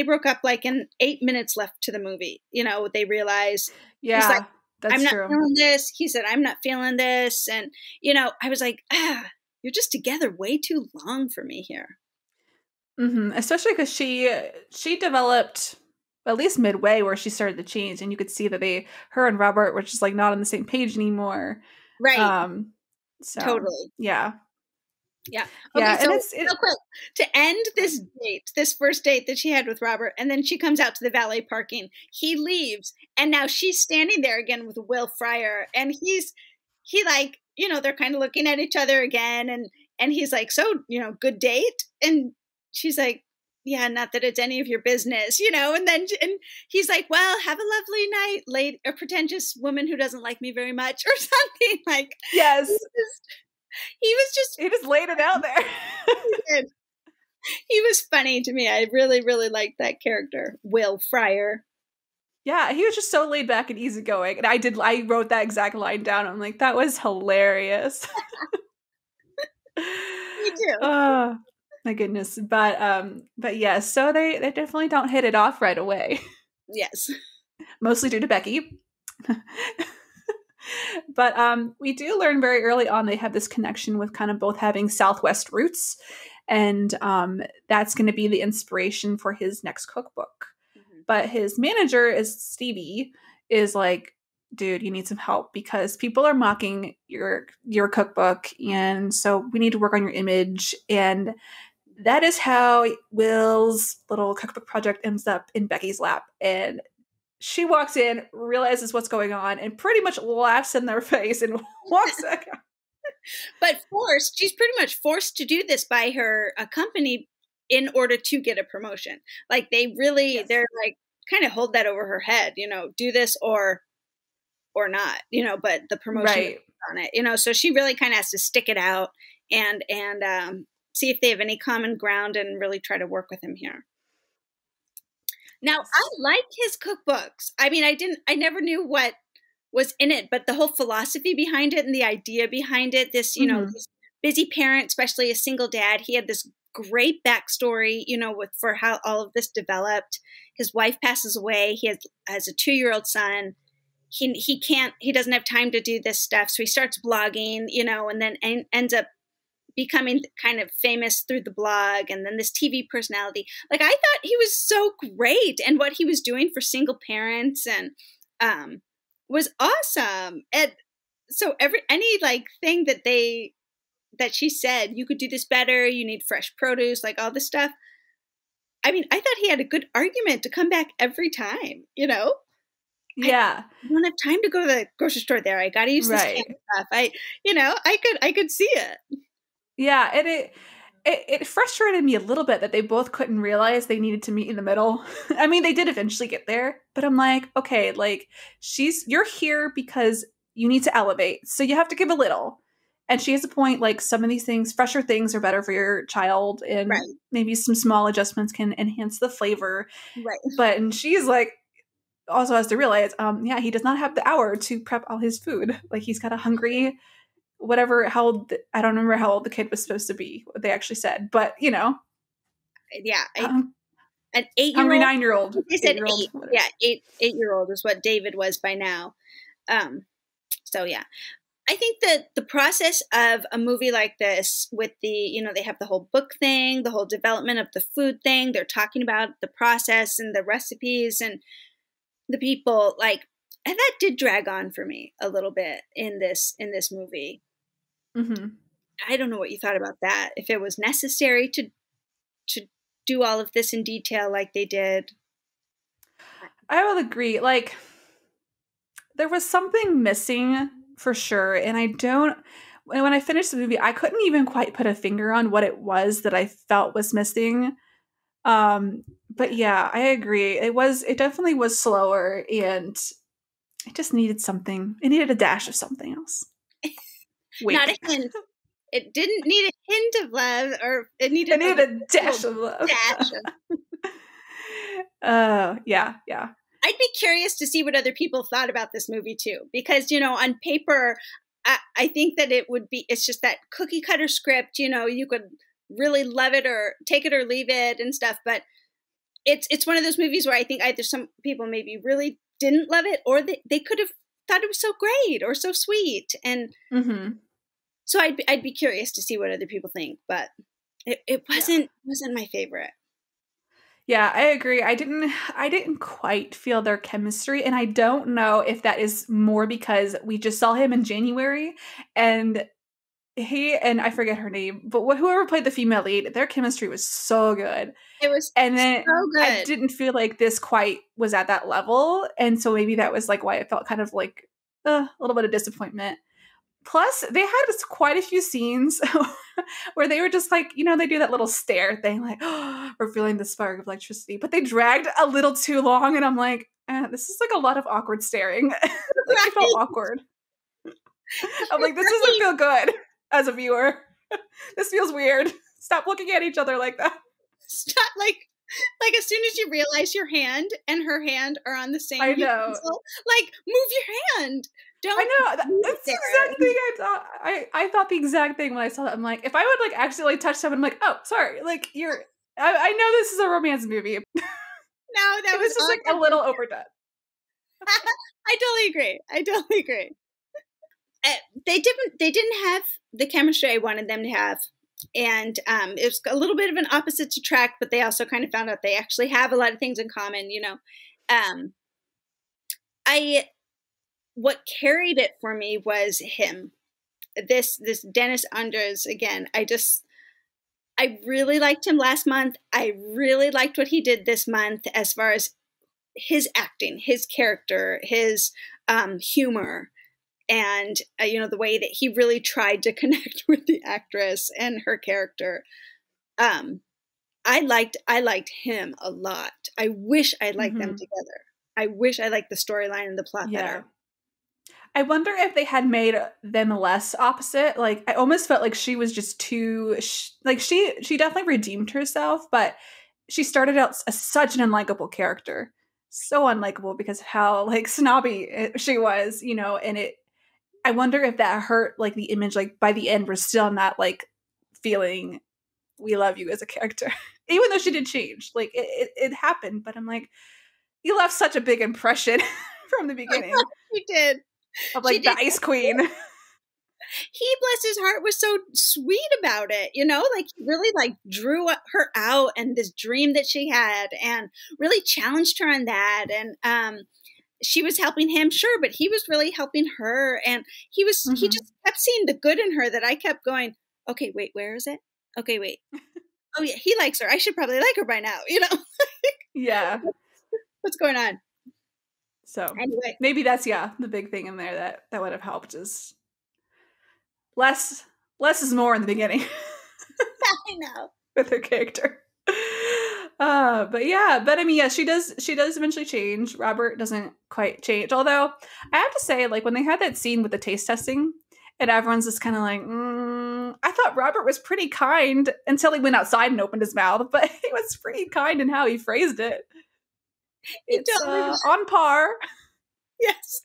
broke up like in 8 minutes left to the movie. You know, they realized yeah, like, that's I'm not true. feeling this. He said, I'm not feeling this. And, you know, I was like, you're just together way too long for me here. Mm-hmm. Especially because she developed at least midway where she started to change, and you could see that her and Robert were just like not on the same page anymore. Right. So, totally. Yeah. Yeah. Yeah. Okay, so real quick, to end this date, this first date that she had with Robert, and then she comes out to the valet parking. He leaves, and now she's standing there again with Will Fryer, and he like, you know, they're kind of looking at each other again, and he's like, so, you know, good date? And she's like, yeah, not that it's any of your business, you know. And he's like, well, have a lovely night, a pretentious woman who doesn't like me very much, or something like. Yes. He just laid it out there. He was funny to me. I really, really liked that character, Will Fryer. Yeah, he was just so laid back and easygoing. And I wrote that exact line down. I'm like, that was hilarious. Me too. Oh, my goodness. But yes, so they definitely don't hit it off right away. Yes. Mostly due to Becky. But we do learn very early on they have this connection with kind of both having Southwest roots, and that's going to be the inspiration for his next cookbook. Mm-hmm. But his manager Stevie is like, dude, you need some help because people are mocking your cookbook, and so we need to work on your image. And that is how Will's little cookbook project ends up in Becky's lap. And she walks in, realizes what's going on, and pretty much laughs in their face and walks back out. But she's pretty much forced to do this by her company in order to get a promotion. Like they really, yes. They're like kind of hold that over her head, you know, do this or not, you know, but the promotion is on it, you know, so she really kind of has to stick it out and see if they have any common ground and really try to work with him here. Now, I like his cookbooks. I mean, I never knew what was in it, but the whole philosophy behind it and the idea behind it, this, you know, this busy parent, especially a single dad, he had this great backstory, you know, for how all of this developed. His wife passes away. He has a 2-year-old son. He doesn't have time to do this stuff. So he starts blogging, you know, and then ends up becoming kind of famous through the blog, and then this TV personality. Like I thought he was so great, and what he was doing for single parents and was awesome. And so any like thing that she said, you could do this better, you need fresh produce, like all this stuff. I mean, I thought he had a good argument to come back every time, you know? Yeah. I don't have time to go to the grocery store there. I got to use this canned stuff. I could see it. Yeah, and it frustrated me a little bit that they both couldn't realize they needed to meet in the middle. I mean, they did eventually get there, but I'm like, okay, like you're here because you need to elevate, so you have to give a little. And she has a point, like some of these things, fresher things are better for your child, and maybe some small adjustments can enhance the flavor. Right. And she's like, also has to realize, he does not have the hour to prep all his food. Like he's got a hungry, whatever, I don't remember how old the kid was supposed to be, what they actually said, but you know. Yeah. An 8-year-old. Hungry 9-year-old. They said 8-year-old is what David was by now. So yeah. I think that the process of a movie like this with the, you know, they have the whole book thing, the whole development of the food thing. They're talking about the process and the recipes and the people, like, and that did drag on for me a little bit in this movie. Mm-hmm. I don't know what you thought about that. If it was necessary to do all of this in detail like they did. I will agree. Like, there was something missing for sure. And when I finished the movie, I couldn't even quite put a finger on what it was that I felt was missing. But yeah, I agree. It definitely was slower, and it just needed something. It needed a dash of something else. Wait. Not a hint. It didn't need a hint of love, or it needed a dash of love. Yeah. I'd be curious to see what other people thought about this movie too, because, on paper, I think that it's just that cookie cutter script, you could really love it or take it or leave it and stuff. But it's one of those movies where I think either some people maybe really didn't love it, or they could have thought it was so great or so sweet. And so I'd be curious to see what other people think, but it wasn't my favorite. Yeah, I agree. I didn't quite feel their chemistry, and I don't know if that is more because we just saw him in January, and he and I forget her name, but whoever played the female lead, their chemistry was so good. It was and then so good. I didn't feel like this quite was at that level, and so maybe that was like why it felt kind of like a little bit of disappointment. Plus, they had quite a few scenes where they were just like, they do that little stare thing, like, oh, we're feeling the spark of electricity. But they dragged a little too long, and I'm like, this is like a lot of awkward staring. It felt awkward. I'm like, this doesn't feel good as a viewer. This feels weird. Stop looking at each other like that. Stop, like as soon as you realize your hand and her hand are on the same pencil, like, move your hand. Don't. I know. That's the exact thing I thought. I thought the exact thing when I saw that. I'm like, if I would like accidentally touch someone, I'm like, oh, sorry. Like I know this is a romance movie. No, that was just like a little overdone. I totally agree. They didn't have the chemistry I wanted them to have. And it was a little bit of an opposite attract, but they also kind of found out they actually have a lot of things in common, What carried it for me was him. This Dennis Andres, again, I really liked him last month. I really liked what he did this month as far as his acting, his character, his humor, and the way that he really tried to connect with the actress and her character. I liked him a lot. I wish I liked them together. I wish I liked the storyline and the plot better. I wonder if they had made them less opposite. Like, I almost felt like she was just too, she definitely redeemed herself, but she started out as such an unlikable character. So unlikable because of how, like, snobby she was, and I wonder if that hurt, like, the image, like, by the end, we're still not, like, feeling we love you as a character. Even though she did change. Like, it happened, but I'm like, you left such a big impression from the beginning. She did. Of, like, the Ice Queen. He, bless his heart, was so sweet about it, like, he really, like, drew her out and this dream that she had and really challenged her on that. And she was helping him, sure, but he was really helping her. And he just kept seeing the good in her that I kept going, okay, wait, where is it? Okay, wait. Oh, yeah, he likes her. I should probably like her by now, Yeah. What's going on? So anyway, maybe that's the big thing in there that would have helped is less is more in the beginning. I know. With her character. But I mean, she does eventually change. Robert doesn't quite change. Although I have to say, like, when they had that scene with the taste testing and everyone's just kind of like, I thought Robert was pretty kind until he went outside and opened his mouth, but he was pretty kind in how he phrased it. It's on par. Yes.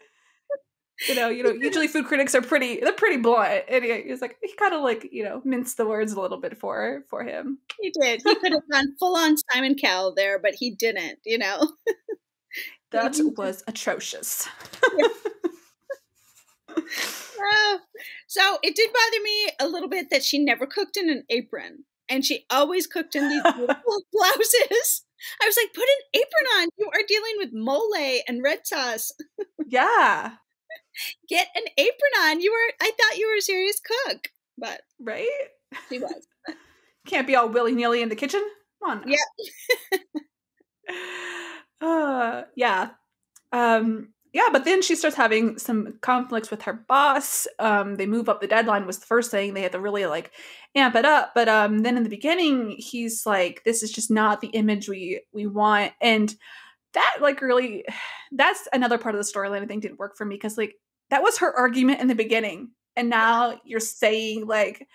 Usually food critics are pretty blunt. And he's like, he kind of like, minced the words a little bit for him. He did. He could have gone full on Simon Cowell there, but he didn't, That was atrocious. So it did bother me a little bit that she never cooked in an apron. And she always cooked in these beautiful blouses. I was like, put an apron on. You are dealing with mole and red sauce. Yeah. Get an apron on. I thought you were a serious cook. But right? She was. Can't be all willy-nilly in the kitchen. Come on. Yeah. Yeah. yeah, but then she starts having some conflicts with her boss. They move up the deadline was the first thing. They had to really like amp it up. But then in the beginning, he's like, this is just not the image we want. And that like really, that's another part of the storyline I think didn't work for me because like that was her argument in the beginning. And now you're saying like,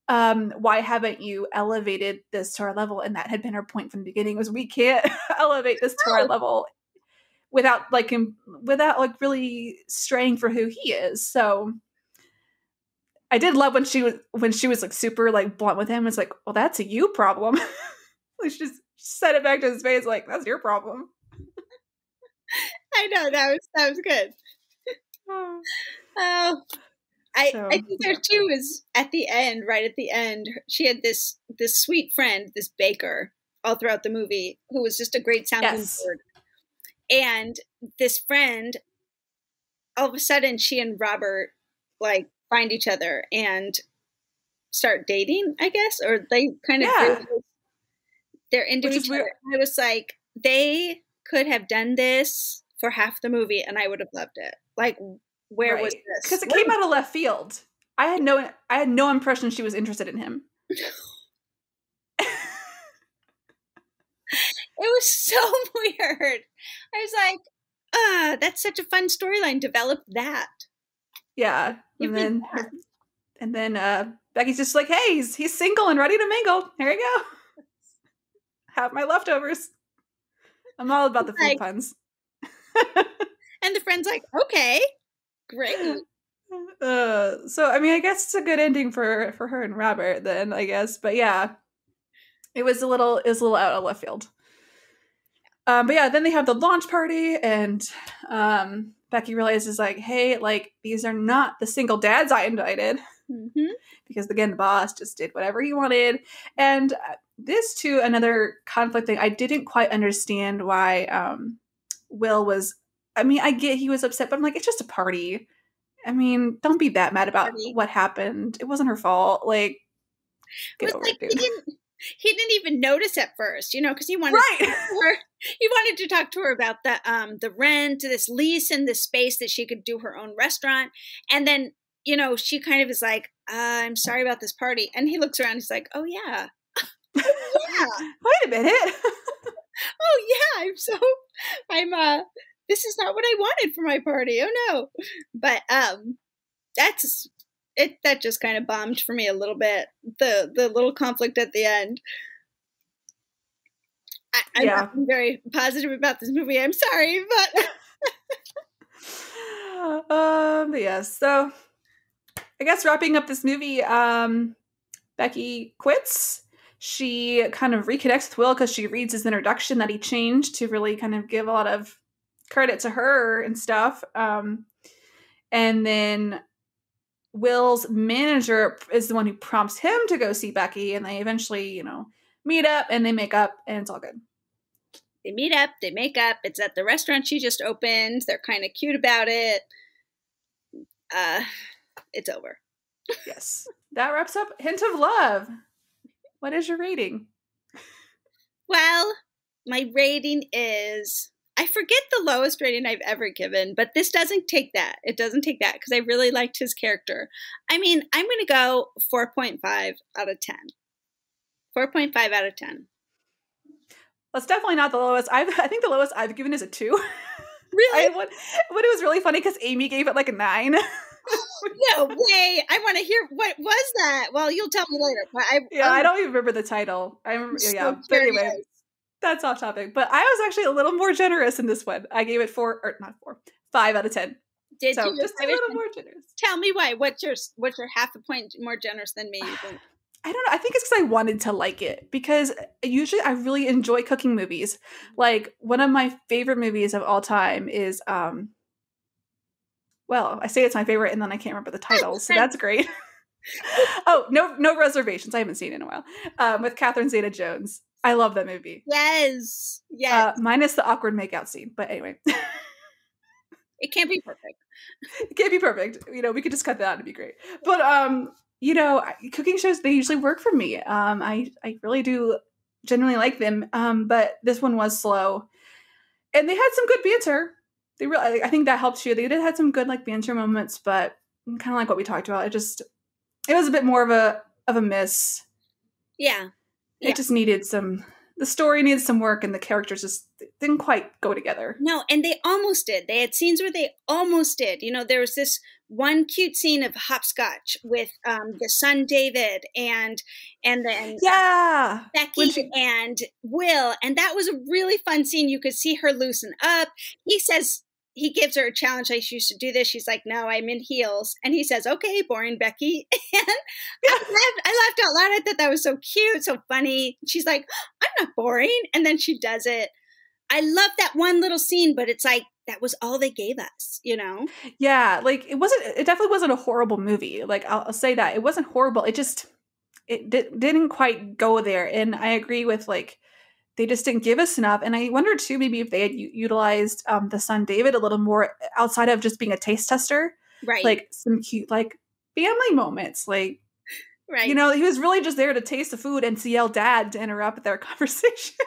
why haven't you elevated this to our level? And that had been her point from the beginning was we can't elevate this to our level without like really straying for who he is. So I did love when she was like super like blunt with him. It's like, well, that's a you problem. She just said it back to his face, like, that's your problem. I know that was good. Oh, I think there too is right at the end, she had this sweet friend, this baker, all throughout the movie, who was just a great sounding board. And this friend, all of a sudden, she and Robert like find each other and start dating, I guess, or they kind of they're into each other. I was like, they could have done this for half the movie, and I would have loved it. Like, where was this? Because it came out of left field. I had no impression she was interested in him. It was so weird. I was like, that's such a fun storyline. Develop that. Yeah. And then Becky's just like, hey, he's single and ready to mingle. Here you go. Have my leftovers. I'm all about the food puns. And the friend's like, okay, great. So I mean, I guess it's a good ending for her and Robert then, I guess. But yeah, it was a little out of left field. But yeah, then they have the launch party, and Becky realizes like, hey, like these are not the single dads I invited, because again, the boss just did whatever he wanted, and this too another conflict thing. I didn't quite understand why Will was. I mean, I get he was upset, but I'm like, it's just a party. I mean, don't be that mad about what happened. It wasn't her fault. Like, get over it, dude. He didn't even notice at first, because he wanted to talk to her. He wanted to talk to her about the rent, this lease, and the space that she could do her own restaurant. And then, she kind of is like, "I'm sorry about this party." And he looks around. He's like, "Oh yeah, yeah." Wait a minute. Oh yeah, this is not what I wanted for my party. Oh no. But that just kind of bombed for me a little bit. The little conflict at the end. I'm not very positive about this movie. I'm sorry, but yeah. So I guess wrapping up this movie, Becky quits. She kind of reconnects with Will because she reads his introduction that he changed to really kind of give a lot of credit to her and stuff. And then Will's manager is the one who prompts him to go see Becky, and they eventually, meet up and they make up, and it's all good. They meet up, they make up. It's at the restaurant she just opened. They're kind of cute about it. It's over. Yes. That wraps up Hint of Love. What is your rating? Well, my rating is... I forget the lowest rating I've ever given, but this doesn't take that. It doesn't take that because I really liked his character. I mean, I'm going to go 4.5 out of 10. 4.5 out of 10. That's definitely not the lowest. I think the lowest I've given is a 2. Really? But it was really funny because Amy gave it like a 9. No way. I want to hear, what was that? Well, you'll tell me later. But I don't even remember the title. But anyway. That's off topic, but I was actually a little more generous in this one. I gave it 5 out of 10. Did you? Just a little more generous. Tell me why. What's your half a point more generous than me? You think? I don't know. I think it's because I wanted to like it, because usually I really enjoy cooking movies. Like one of my favorite movies of all time is well, I say it's my favorite and then I can't remember the title, so that's great. Oh, no reservations. I haven't seen it in a while. With Catherine Zeta-Jones. I love that movie. Yes. Minus the awkward makeout scene, but anyway. It can't be perfect. It can't be perfect. We could just cut that out. It'd be great. But cooking shows, they usually work for me. I really do genuinely like them. But this one was slow, and they had some good banter. I think that helped too. They did have some good like banter moments, but kind of like what we talked about. It was a bit more of a miss. Yeah. It just needed the story needed some work, and the characters just didn't quite go together. No, and they almost did. They had scenes where they almost did. There was this one cute scene of hopscotch with the son David and then Becky and Will, and that was a really fun scene. You could see her loosen up. He gives her a challenge, like, you should do this. She's like, no, I'm in heels. And he says, okay, boring Becky. And I laughed out loud. I thought that was so cute, so funny. She's like, I'm not boring. And then she does it. I love that one little scene, but it's like, that was all they gave us, Yeah, like it definitely wasn't a horrible movie. Like I'll say that. It wasn't horrible. It didn't quite go there. And I agree with like, they just didn't give us enough. And I wonder too, maybe if they had utilized the son David a little more outside of just being a taste tester, right? Like some cute like family moments, like, right? He was really just there to taste the food and to yell dad to interrupt their conversations.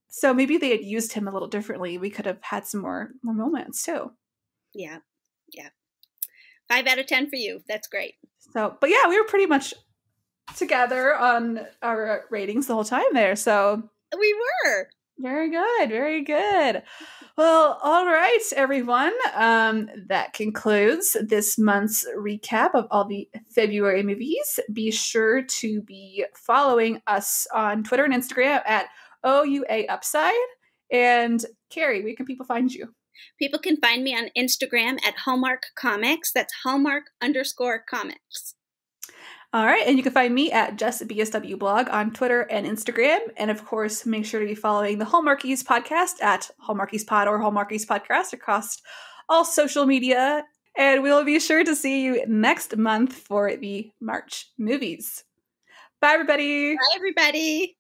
So maybe they had used him a little differently. We could have had some more moments too. Yeah. 5 out of 10 for you. That's great. So, but yeah, we were pretty much together on our ratings the whole time there. So we were. Very good. Very good. Well, all right, everyone. That concludes this month's recap of all the February movies. Be sure to be following us on Twitter and Instagram at OUAUPSIDE. And Kari, where can people find you? People can find me on Instagram at Hallmark Comics. That's Hallmark_comics. All right. And you can find me at JessBSW blog on Twitter and Instagram. And of course, make sure to be following the Hallmarkies podcast at Hallmarkies Pod or Hallmarkies Podcast across all social media. And we'll be sure to see you next month for the March movies. Bye, everybody. Bye, everybody.